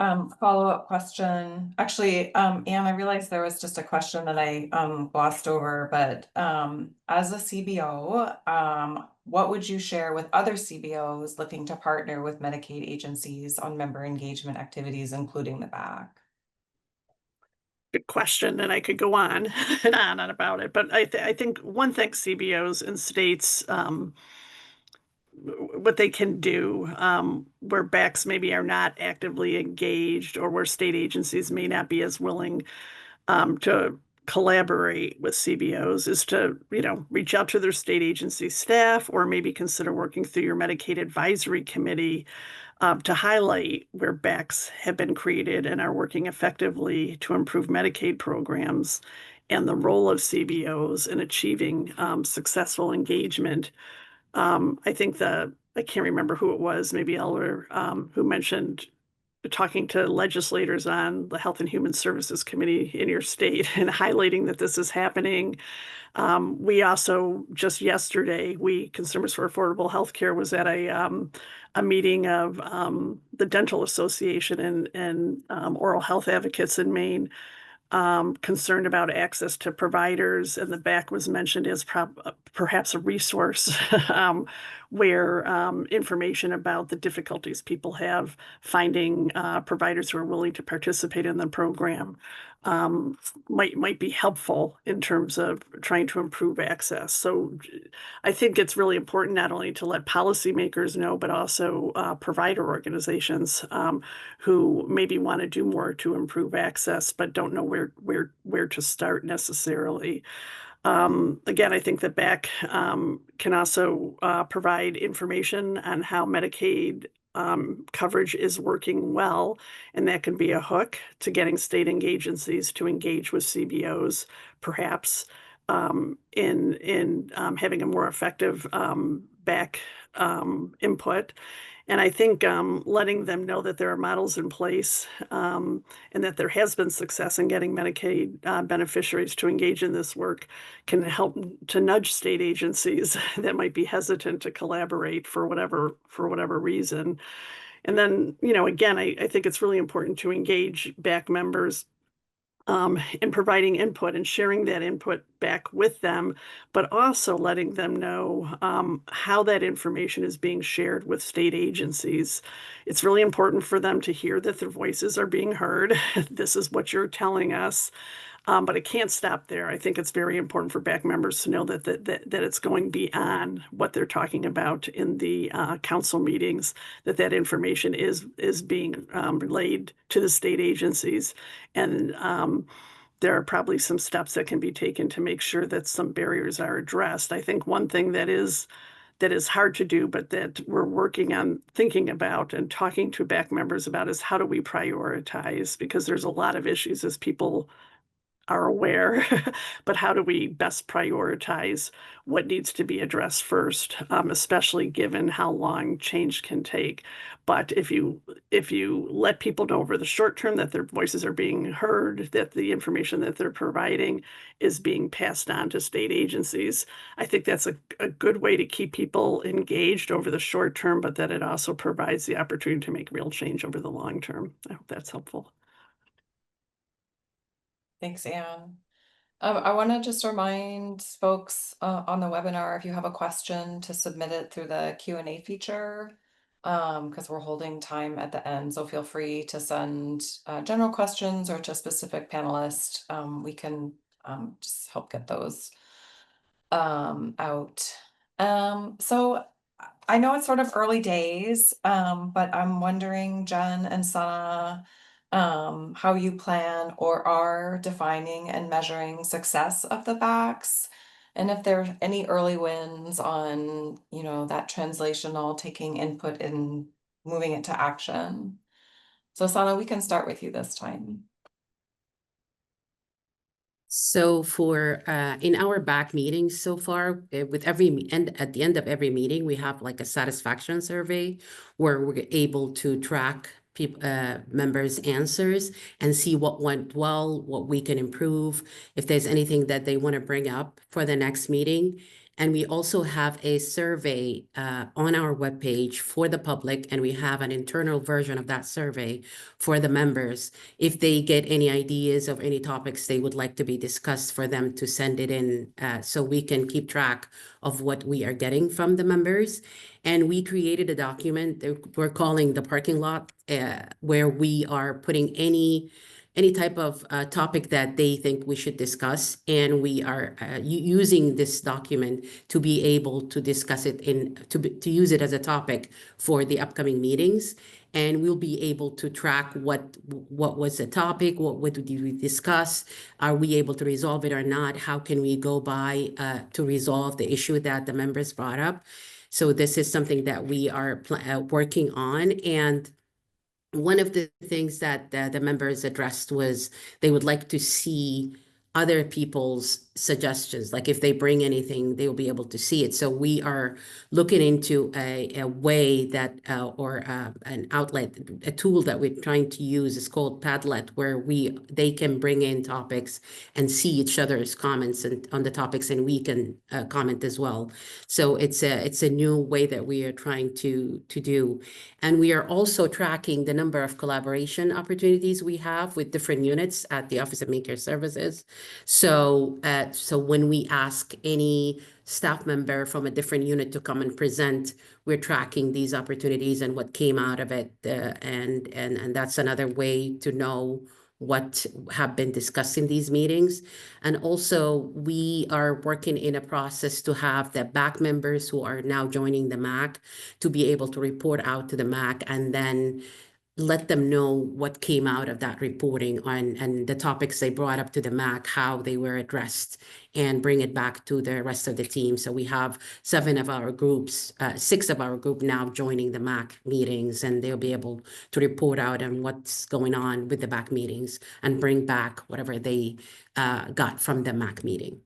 follow-up question. Actually, Anne, I realized there was just a question that I glossed over, but as a CBO, what would you share with other CBOs looking to partner with Medicaid agencies on member engagement activities, including the BAC? Good question, and I could go on and on about it, but I think one thing CBOs and states what they can do where BACs maybe are not actively engaged, or where state agencies may not be as willing to collaborate with CBOs, is to, reach out to their state agency staff, or maybe consider working through your Medicaid Advisory Committee to highlight where BACs have been created and are working effectively to improve Medicaid programs, and the role of CBOs in achieving successful engagement. I think I can't remember who it was, maybe Elder, who mentioned talking to legislators on the Health and Human Services Committee in your state and highlighting that this is happening. We also, just yesterday, Consumers for Affordable Healthcare was at a meeting of the Dental Association and oral health advocates in Maine, concerned about access to providers, and the BAC was mentioned as perhaps a resource where information about the difficulties people have finding providers who are willing to participate in the program might be helpful in terms of trying to improve access. So I think it's really important not only to let policymakers know, but also provider organizations who maybe want to do more to improve access, but don't know where to start necessarily. Again, I think that BAC can also provide information on how Medicaid coverage is working well, and that can be a hook to getting state agencies to engage with CBOs, perhaps in having a more effective BAC input. And I think letting them know that there are models in place and that there has been success in getting Medicaid beneficiaries to engage in this work can help to nudge state agencies that might be hesitant to collaborate for whatever reason. And then, again, I think it's really important to engage BAC members in providing input and sharing that input back with them, but also letting them know how that information is being shared with state agencies. It's really important for them to hear that their voices are being heard. This is what you're telling us. But it can't stop there. I think it's very important for BAC members to know that it's going beyond what they're talking about in the council meetings, that information is being relayed to the state agencies. And there are probably some steps that can be taken to make sure that some barriers are addressed. I think one thing that is hard to do, but that we're working on thinking about and talking to BAC members about, is how do we prioritize? Because there's a lot of issues, as people are aware, but how do we best prioritize what needs to be addressed first, especially given how long change can take. But if you let people know over the short term that their voices are being heard, that the information that they're providing is being passed on to state agencies, I think that's a good way to keep people engaged over the short term, but that it also provides the opportunity to make real change over the long term. I hope that's helpful. Thanks, Anne. I want to just remind folks on the webinar, if you have a question, to submit it through the Q&A feature, because we're holding time at the end. So feel free to send general questions or to a specific panelist. We can just help get those out. So I know it's sort of early days, but I'm wondering, Jen and Sana, how you plan or are defining and measuring success of the BACs. And if there are any early wins on, you know, that translational, taking input and moving it to action. So Sana, we can start with you this time. So for in our back meetings so far, with every end at the end of every meeting, we have like a satisfaction survey where we're able to track people members' answers and see what went well, what we can improve, if there's anything that they want to bring up for the next meeting. And we also have a survey on our webpage for the public, and we have an internal version of that survey for the members. If they get any ideas of any topics they would like to be discussed, for them to send it in so we can keep track of what we are getting from the members. And we created a document that we're calling the parking lot, where we are putting any type of topic that they think we should discuss. And we are using this document to be able to discuss it to use it as a topic for the upcoming meetings. And we'll be able to track what was the topic, what did we discuss, are we able to resolve it or not, how can we go by to resolve the issue that the members brought up. So this is something that we are working on. And one of the things that the members addressed was they would like to see other people's suggestions. Like if they bring anything, they will be able to see it. So we are looking into a way that, or an outlet, a tool that we're trying to use is called Padlet, where they can bring in topics and see each other's comments on the topics, and we can comment as well. So it's a new way that we are trying to do. And we are also tracking the number of collaboration opportunities we have with different units at the Office of Medicare Services. So when we ask any staff member from a different unit to come and present, we're tracking these opportunities and what came out of it. And that's another way to know what have been discussed in these meetings. And also we are working in a process to have the BAC members who are now joining the MAC to be able to report out to the MAC, and then let them know what came out of that reporting and the topics they brought up to the MAC, how they were addressed, and bring it back to the rest of the team. So we have 6 of our group now joining the MAC meetings, and they'll be able to report out on what's going on with the MAC meetings and bring back whatever they got from the MAC meeting.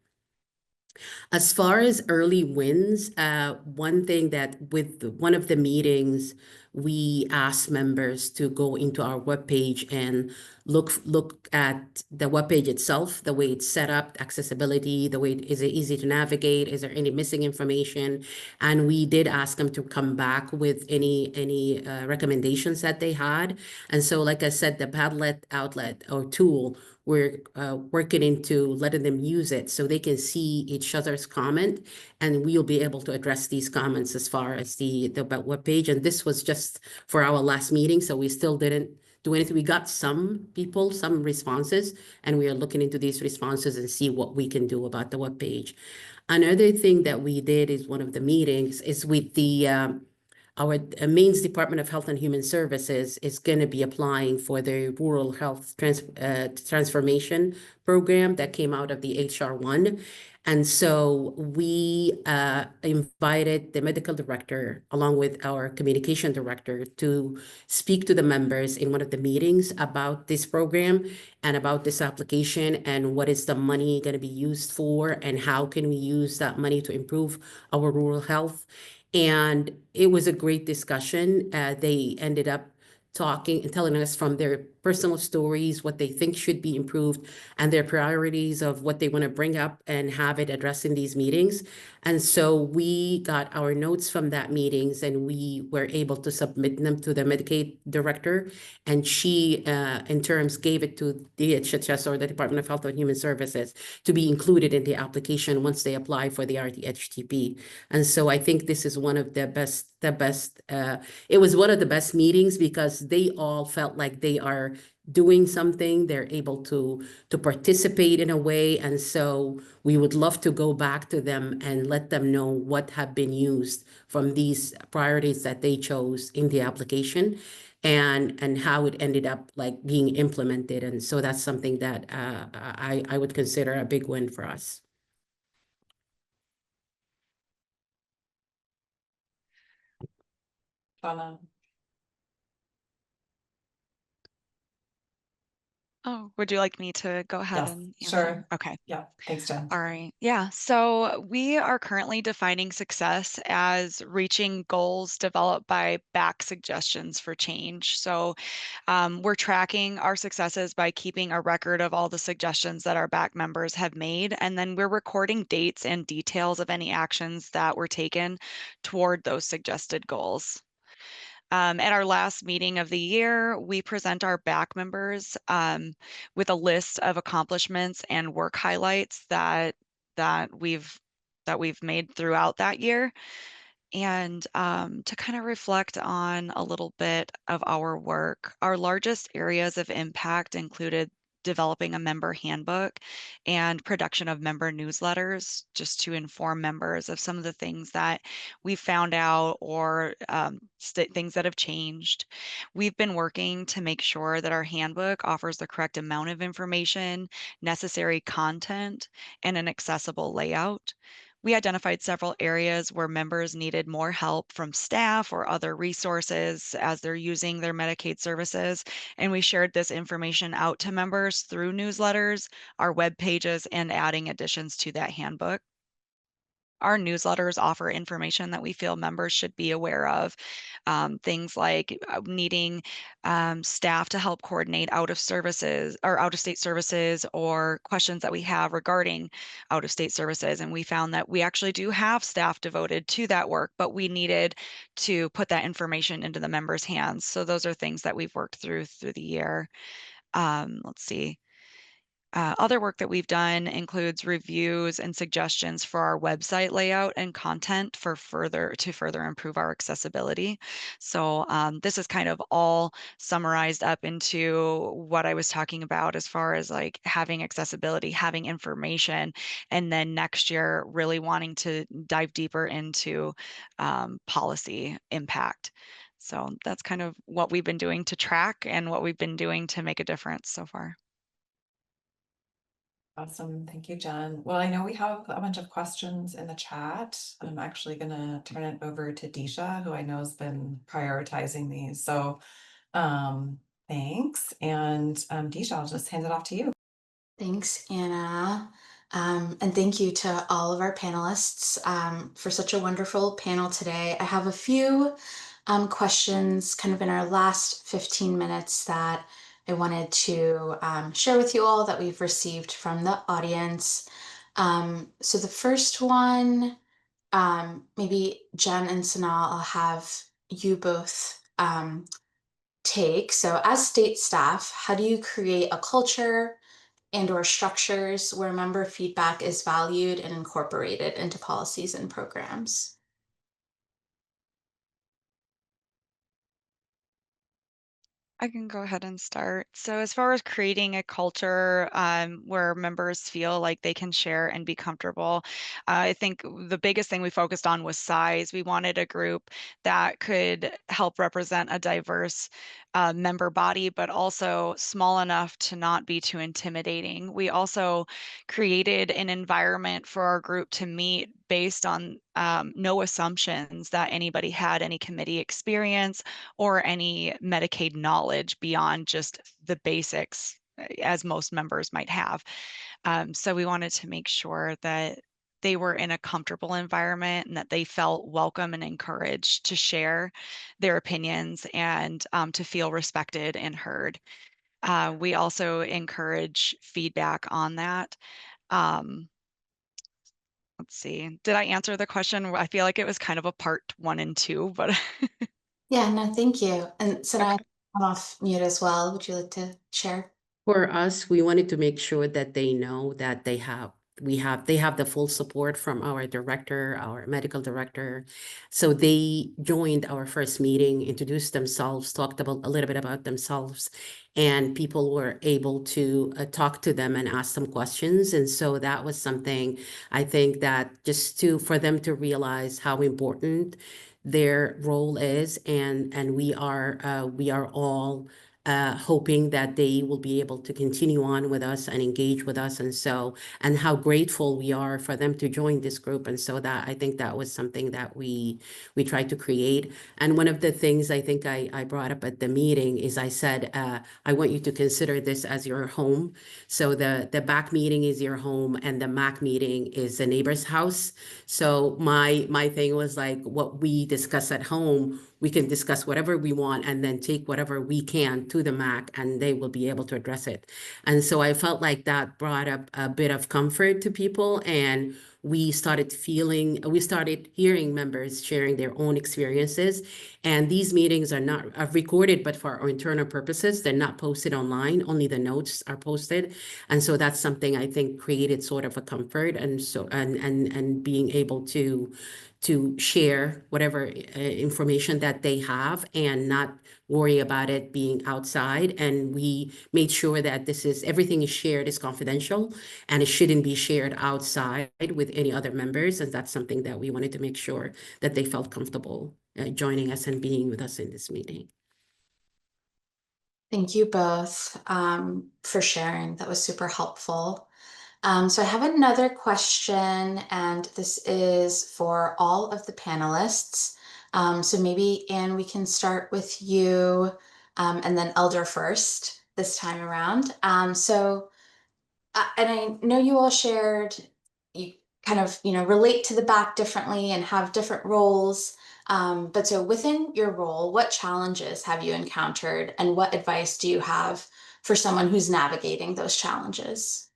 As far as early wins, one thing that with one of the meetings, we asked members to go into our webpage and look at the webpage itself, the way it's set up, accessibility, the way is it easy to navigate, is there any missing information? And we did ask them to come back with any recommendations that they had. And so, like I said, the Padlet outlet or tool, we're working into letting them use it so they can see each other's comment, and we'll be able to address these comments as far as the webpage. And this was just for our last meeting, so we still didn't do anything. We got some responses, and we are looking into these responses and see what we can do about the webpage. Another thing that we did is one of the meetings is with the our Maine's Department of Health and Human Services is going to be applying for the Rural Health Transformation Program that came out of the HR1. And so we invited the medical director along with our communication director to speak to the members in one of the meetings about this program and about this application and what is the money going to be used for and how can we use that money to improve our rural health. And it was a great discussion. They ended up talking and telling us from their personal stories what they think should be improved and their priorities of what they want to bring up and have it addressed in these meetings. And so we got our notes from that meetings and we were able to submit them to the Medicaid director, and she in terms gave it to the CHCS or the Department of Health and Human Services to be included in the application once they apply for the RTHTP. And so I think this is one of the best it was one of the best meetings because they all felt like they are doing something, they're able to participate in a way. And so we would love to go back to them and let them know what have been used from these priorities that they chose in the application. and how it ended up like being implemented. And so that's something that I would consider a big win for us. Donna. Oh, would you like me to go ahead Yes, and answer? sure. Okay. Yeah, thanks, Jen. All right. Yeah. So we are currently defining success as reaching goals developed by BAC suggestions for change. So we're tracking our successes by keeping a record of all the suggestions that our BAC members have made. And then we're recording dates and details of any actions that were taken toward those suggested goals. At our last meeting of the year, we present our BAC members with a list of accomplishments and work highlights that we've made throughout that year, and to kind of reflect on a little bit of our work. Our largest areas of impact included developing a member handbook and production of member newsletters, just to inform members of some of the things that we found out or things that have changed. We've been working to make sure that our handbook offers the correct amount of information, necessary content, and an accessible layout. We identified several areas where members needed more help from staff or other resources as they're using their Medicaid services, and we shared this information out to members through newsletters, our web pages, and adding additions to that handbook. Our newsletters offer information that we feel members should be aware of. Things like needing staff to help coordinate out of services or out of state services, or questions that we have regarding out of state services. And we found that we actually do have staff devoted to that work, but we needed to put that information into the members' hands. So those are things that we've worked through the year. Let's see. Other work that we've done includes reviews and suggestions for our website layout and content to further improve our accessibility. So this is kind of all summarized up into what I was talking about as far as like having accessibility, having information, and then next year really wanting to dive deeper into policy impact. So that's kind of what we've been doing to track and what we've been doing to make a difference so far. Awesome. Thank you, Jen. Well, I know we have a bunch of questions in the chat. I'm actually going to turn it over to Disha, who I know has been prioritizing these. So thanks. And Disha, I'll just hand it off to you. Thanks, Anna. And thank you to all of our panelists for such a wonderful panel today. I have a few questions kind of in our last 15 minutes that I wanted to share with you all that we've received from the audience. So the first one, maybe Jen and Sanal, I'll have you both take. So as state staff, how do you create a culture and/or structures where member feedback is valued and incorporated into policies and programs? I can go ahead and start. So as far as creating a culture where members feel like they can share and be comfortable, I think the biggest thing we focused on was size. We wanted a group that could help represent a diverse member body, but also small enough to not be too intimidating. We also created an environment for our group to meet based on no assumptions that anybody had any committee experience or any Medicaid knowledge beyond just the basics, as most members might have. So we wanted to make sure that they were in a comfortable environment and that they felt welcome and encouraged to share their opinions and to feel respected and heard. We also encourage feedback on that. Let's see, did I answer the question? I feel like it was kind of a part 1 and 2, but Yeah, no, thank you. And so Okay. I'm off mute as well. Would you like to share? For us, we wanted to make sure that they know that they have the full support from our director, our medical director. So they joined our first meeting, introduced themselves, talked about a little bit about themselves, and people were able to talk to them and ask them questions. And so that was something I think that just for them to realize how important their role is, and we are all hoping that they will be able to continue on with us and engage with us, and how grateful we are for them to join this group. And so that, I think that was something that we tried to create. And one of the things I think I brought up at the meeting is I said, I want you to consider this as your home. So the BAC meeting is your home, and the MAC meeting is the neighbor's house. So my thing was like, what we discuss at home, we can discuss whatever we want and then take whatever we can to the MAC, and they will be able to address it. And so I felt like that brought up a bit of comfort to people, and we started hearing members sharing their own experiences. And these meetings are not recorded, but for our internal purposes, they're not posted online. Only the notes are posted. And so that's something I think created sort of a comfort, and so and being able to share whatever information that they have and not worry about it being outside. And we made sure that everything is shared is confidential, and it shouldn't be shared outside with any other members. And that's something that we wanted to make sure that they felt comfortable joining us and being with us in this meeting. Thank you both for sharing. That was super helpful. So I have another question, and this is for all of the panelists. So maybe, Anne, we can start with you, and then Elder first this time around. And I know you all shared, you kind of, relate to the BAC differently and have different roles. But so within your role, what challenges have you encountered, and what advice do you have for someone who's navigating those challenges?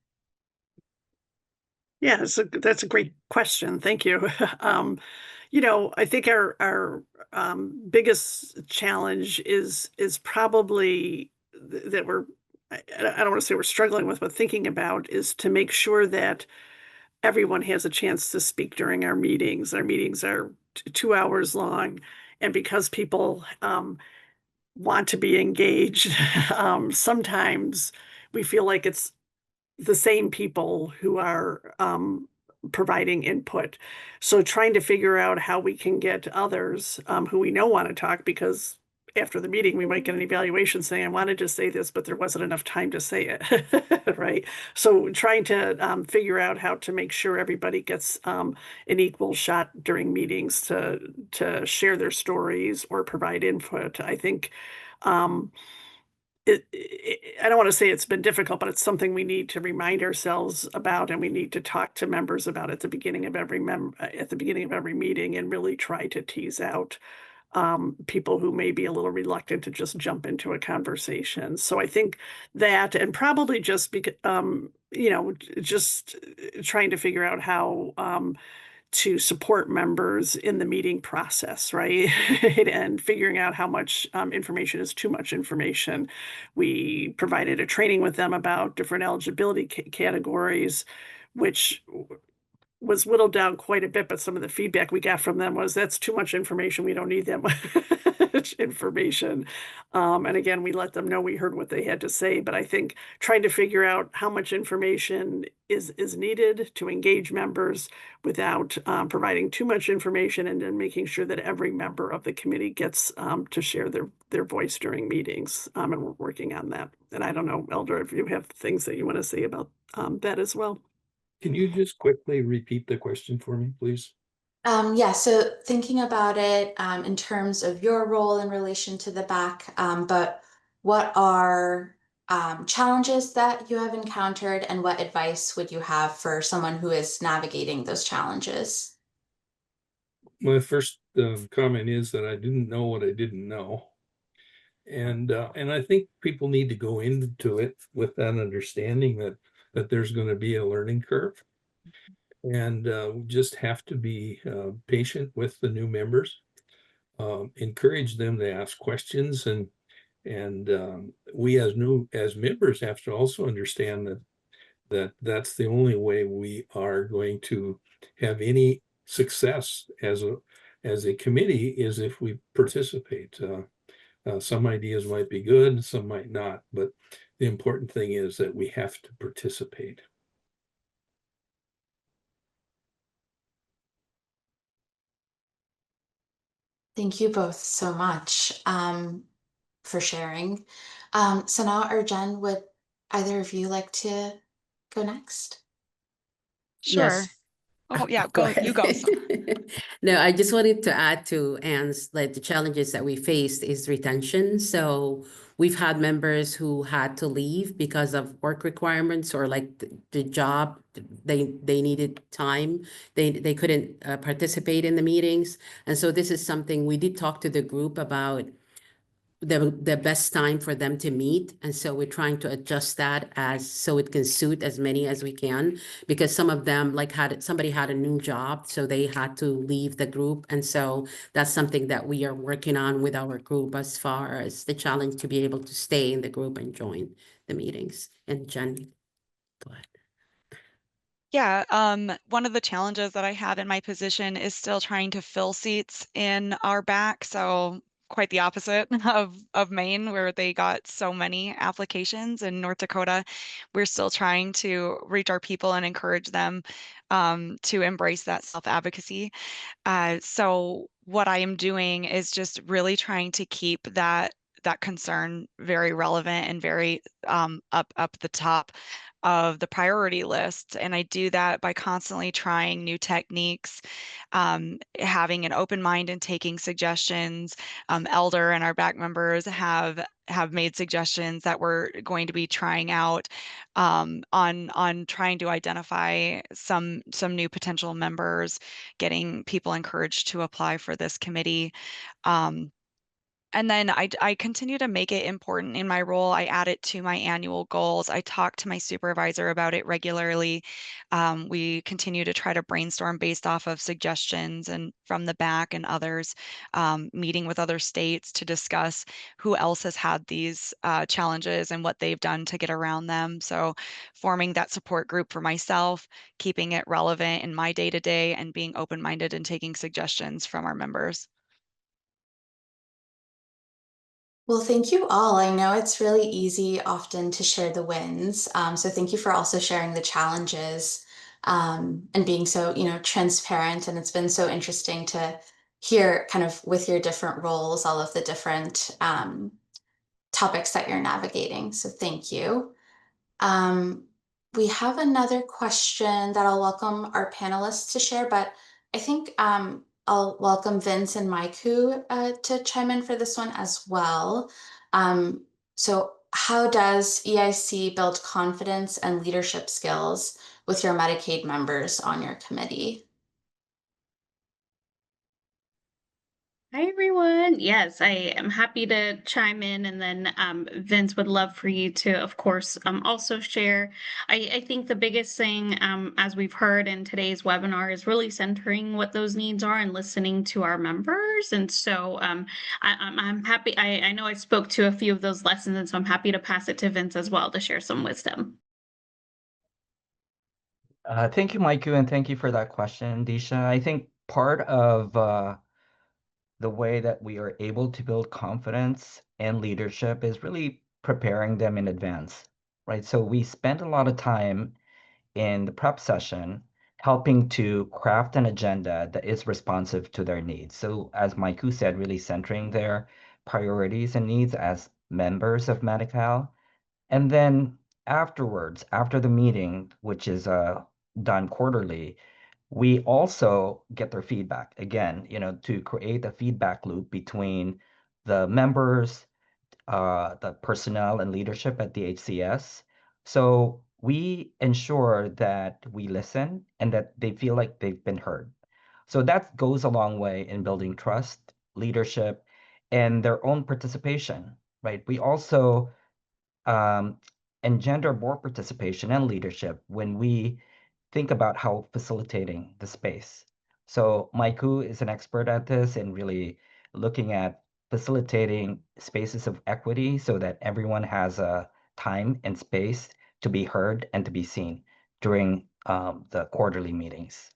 Yeah, that's a great question. Thank you. I think our biggest challenge is probably that I don't want to say we're struggling with, but thinking about, is to make sure that everyone has a chance to speak during our meetings. Our meetings are 2 hours long, and because people want to be engaged, sometimes we feel like it's the same people who are providing input. So trying to figure out how we can get others who we know want to talk, because after the meeting, we might get an evaluation saying, I wanted to say this, but there wasn't enough time to say it, right? So trying to figure out how to make sure everybody gets an equal shot during meetings to share their stories or provide input. I think I don't want to say it's been difficult, but it's something we need to remind ourselves about, and we need to talk to members about at the beginning of every meeting, and really try to tease out people who may be a little reluctant to just jump into a conversation. So I think that, and probably just just trying to figure out how to support members in the meeting process, right? And figuring out how much information is too much information. We provided a training with them about different eligibility categories, which was whittled down quite a bit, but some of the feedback we got from them was, that's too much information. We don't need that much information. And again, we let them know we heard what they had to say, but I think trying to figure out how much information is needed to engage members without providing too much information, and then making sure that every member of the committee gets to share their voice during meetings. And we're working on that. And I don't know, Elder, if you have things that you want to say about that as well. Can you just quickly repeat the question for me, please? Yeah, so thinking about it in terms of your role in relation to the BAC, but what are challenges that you have encountered, and what advice would you have for someone who is navigating those challenges? My first comment is that I didn't know what I didn't know. And I think people need to go into it with that understanding that there's going to be a learning curve, and we just have to be patient with the new members, encourage them to ask questions, and we as members have to also understand that's the only way we are going to have any success as a committee, is if we participate. Some ideas might be good, some might not, but the important thing is that we have to participate. Thank you both so much for sharing. Sanaa or Jen, would either of you like to go next? Sure. Yes. Oh, yeah, Go you go. ahead. No, I just wanted to add to Anne's, like the challenges that we faced is retention. So we've had members who had to leave because of work requirements or like the job, they needed time. They couldn't participate in the meetings. And so this is something we did talk to the group about the best time for them to meet. And so we're trying to adjust that as so it can suit as many as we can, because some of them like somebody had a new job, so they had to leave the group. And so that's something that we are working on with our group as far as the challenge to be able to stay in the group and join the meetings. And Jen, go ahead. Yeah, one of the challenges that I have in my position is still trying to fill seats in our back. So quite the opposite of Maine, where they got so many applications. In North Dakota, we're still trying to reach our people and encourage them to embrace that self-advocacy. So what I am doing is just really trying to keep that concern very relevant and very up the top of the priority list. And I do that by constantly trying new techniques, having an open mind and taking suggestions. Elder and our back members have made suggestions that we're going to be trying out on trying to identify some new potential members, getting people encouraged to apply for this committee. And then I continue to make it important in my role. I add it to my annual goals. I talk to my supervisor about it regularly. We continue to try to brainstorm based off of suggestions and from the back and others, meeting with other states to discuss who else has had these challenges and what they've done to get around them. So forming that support group for myself, keeping it relevant in my day-to-day, and being open-minded and taking suggestions from our members. Well, thank you all. I know it's really easy often to share the wins. So thank you for also sharing the challenges and being so, transparent. And it's been so interesting to hear kind of with your different roles, all of the different topics that you're navigating. So thank you. Um, we have another question that I'll welcome our panelists to share, but I think I'll welcome Vince and Maiku to chime in for this one as well. So how does EIC build confidence and leadership skills with your Medicaid members on your committee? Hi, everyone. Yes, I am happy to chime in, and then Vince would love for you to, of course, also share. I think the biggest thing, as we've heard in today's webinar, is really centering what those needs are and listening to our members. And so I'm happy. I know I spoke to a few of those lessons, and so I'm happy to pass it to Vince as well to share some wisdom. Thank you, Maiku, and thank you for that question, Disha. I think part of the way that we are able to build confidence and leadership is really preparing them in advance, right? So we spend a lot of time in the prep session helping to craft an agenda that is responsive to their needs. So as Maiku said, really centering their priorities and needs as members of Medi-Cal. And then afterwards, after the meeting, which is done quarterly, we also get their feedback again, to create a feedback loop between the members, the personnel and leadership at the HCS. So we ensure that we listen and that they feel like they've been heard. So that goes a long way in building trust, leadership, and their own participation, right? We also um, engender more participation and leadership when we think about how facilitating the space. So Maiku is an expert at this and really looking at facilitating spaces of equity so that everyone has a time and space to be heard and to be seen during the quarterly meetings.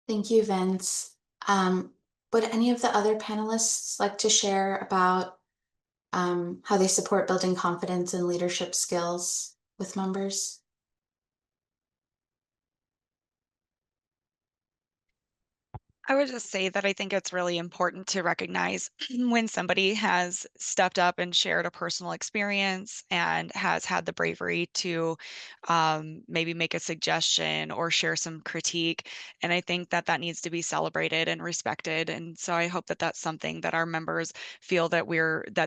Thank you, Vince. Would any of the other panelists like to share about how they support building confidence and leadership skills with members? I would just say that I think it's really important to recognize when somebody has stepped up and shared a personal experience and has had the bravery to maybe make a suggestion or share some critique. And I think that that needs to be celebrated and respected. And so I hope that that's something that our members feel that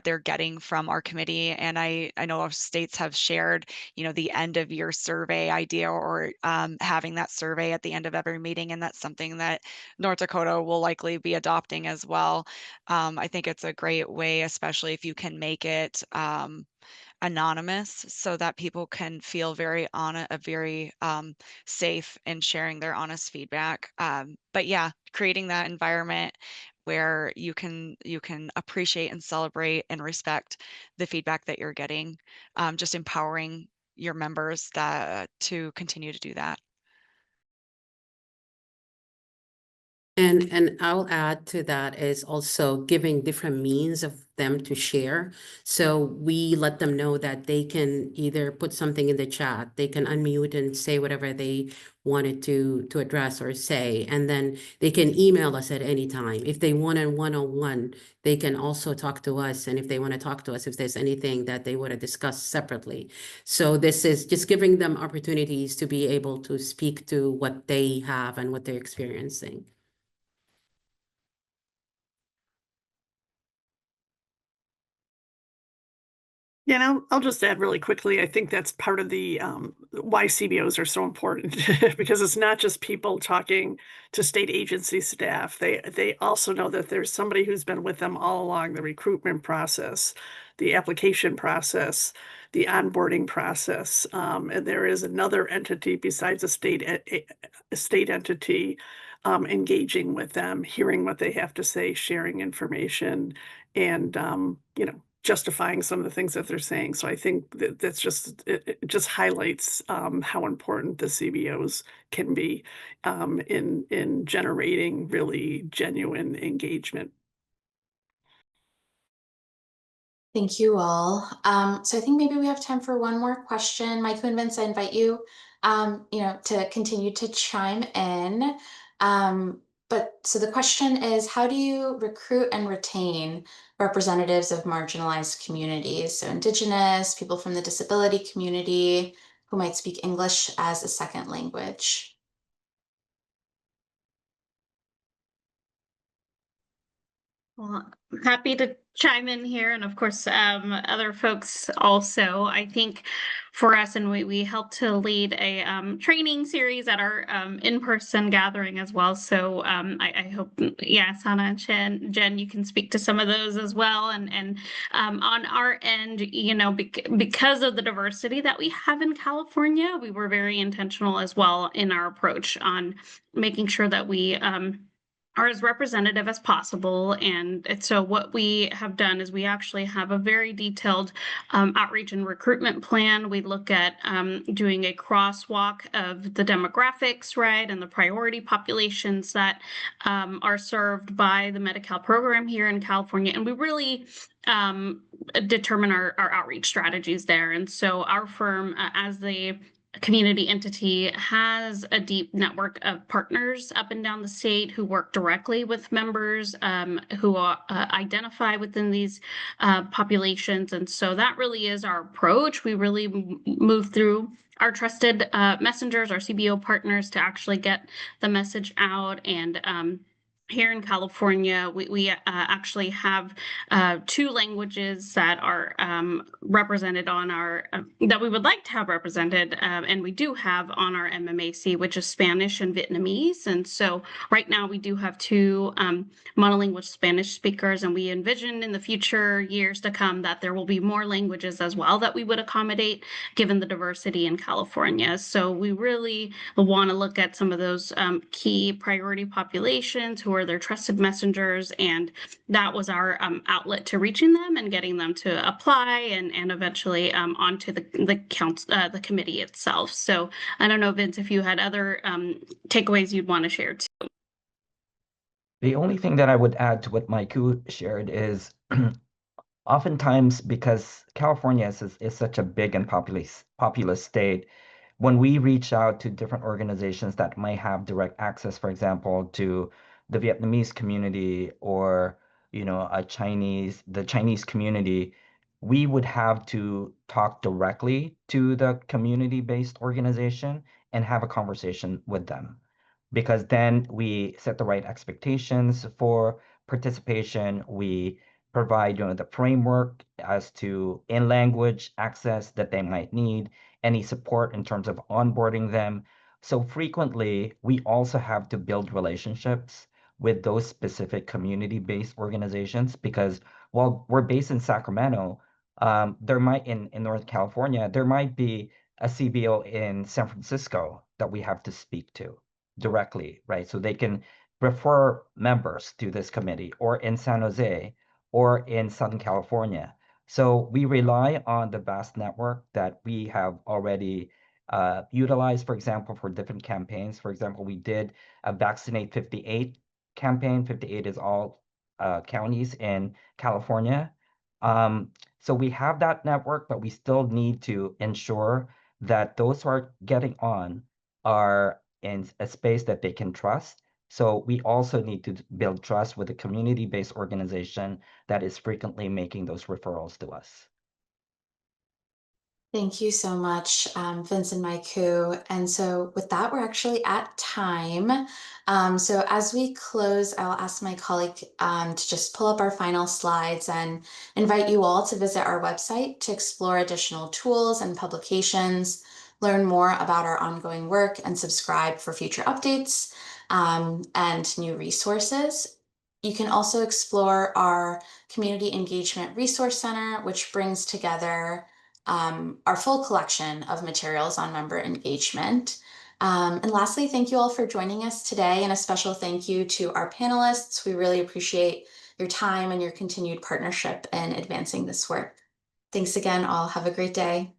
they're getting from our committee. And I know our states have shared, the end of year survey idea, or having that survey at the end of every meeting. And that's something that North Dakota will likely be adopting as well. I think it's a great way, especially if you can make it anonymous, so that people can feel very safe in sharing their honest feedback. But yeah, creating that environment where you can appreciate and celebrate and respect the feedback that you're getting, just empowering your members to continue to do that. And I'll add to that is also giving different means of them to share. So we let them know that they can either put something in the chat, they can unmute and say whatever they wanted to address or say, and then they can email us at any time. If they want a one-on-one, they can also talk to us, and if they want to talk to us, if there's anything that they want to discuss separately. So this is just giving them opportunities to be able to speak to what they have and what they're experiencing. Yeah, and I'll just add really quickly, I think that's part of the why CBOs are so important, because it's not just people talking to state agency staff. They also know that there's somebody who's been with them all along the recruitment process, the application process, the onboarding process, and there is another entity besides a state entity engaging with them, hearing what they have to say, sharing information, and justifying some of the things that they're saying. So I think that's just, it just highlights how important the CBOs can be in generating really genuine engagement. Thank you all. So I think maybe we have time for one more question. Mike and Vince, I invite you, to continue to chime in. So the question is, how do you recruit and retain representatives of marginalized communities? So Indigenous, people from the disability community who might speak English as a second language. Well, happy to chime in here, and of course, other folks also. I think for us, and we help to lead a training series at our in-person gathering as well. So I hope, Sana and Jen, you can speak to some of those as well. And on our end, because of the diversity that we have in California, we were very intentional as well in our approach on making sure that we are as representative as possible. And so what we have done is we actually have a very detailed outreach and recruitment plan. We look at doing a crosswalk of the demographics, right, and the priority populations that are served by the Medi-Cal program here in California. And we really determine our outreach strategies there. And so our firm, as the community entity, has a deep network of partners up and down the state who work directly with members who identify within these populations. And so that really is our approach. We really move through our trusted messengers, our CBO partners, to actually get the message out. And here in California, we actually have 2 languages that are represented on our, that we would like to have represented, and we do have on our MMAC, which is Spanish and Vietnamese. And so right now we do have 2 monolingual Spanish speakers, and we envision in the future years to come that there will be more languages as well that we would accommodate given the diversity in California. So we really want to look at some of those key priority populations who are their trusted messengers, and that was our outlet to reaching them and getting them to apply and eventually onto the committee itself. So I don't know, Vince, if you had other takeaways you'd want to share too. The only thing that I would add to what Maiku shared is oftentimes, because California is such a big and populous state, when we reach out to different organizations that might have direct access, for example, to the Vietnamese community or, the Chinese community, we would have to talk directly to the community-based organization and have a conversation with them. Because then we set the right expectations for participation. We provide, the framework as to in-language access that they might need, any support in terms of onboarding them. So frequently, we also have to build relationships with those specific community-based organizations because while we're based in Sacramento, there might in North California, there might be a CBO in San Francisco that we have to speak to directly, right? So they can refer members to this committee or in San Jose or in Southern California. So we rely on the vast network that we have already utilized, for example, for different campaigns. For example, we did a Vaccinate 58 campaign. 58 is all counties in California. So we have that network, but we still need to ensure that those who are getting on are in a space that they can trust. So we also need to build trust with a community-based organization that is frequently making those referrals to us. Thank you so much, Vince and Maiku. And so with that, we're actually at time. So as we close, I'll ask my colleague to just pull up our final slides and invite you all to visit our website to explore additional tools and publications, learn more about our ongoing work, and subscribe for future updates and new resources. You can also explore our Community Engagement Resource Center, which brings together our full collection of materials on member engagement. And lastly, thank you all for joining us today, and a special thank you to our panelists. We really appreciate your time and your continued partnership in advancing this work. Thanks again, all. Have a great day.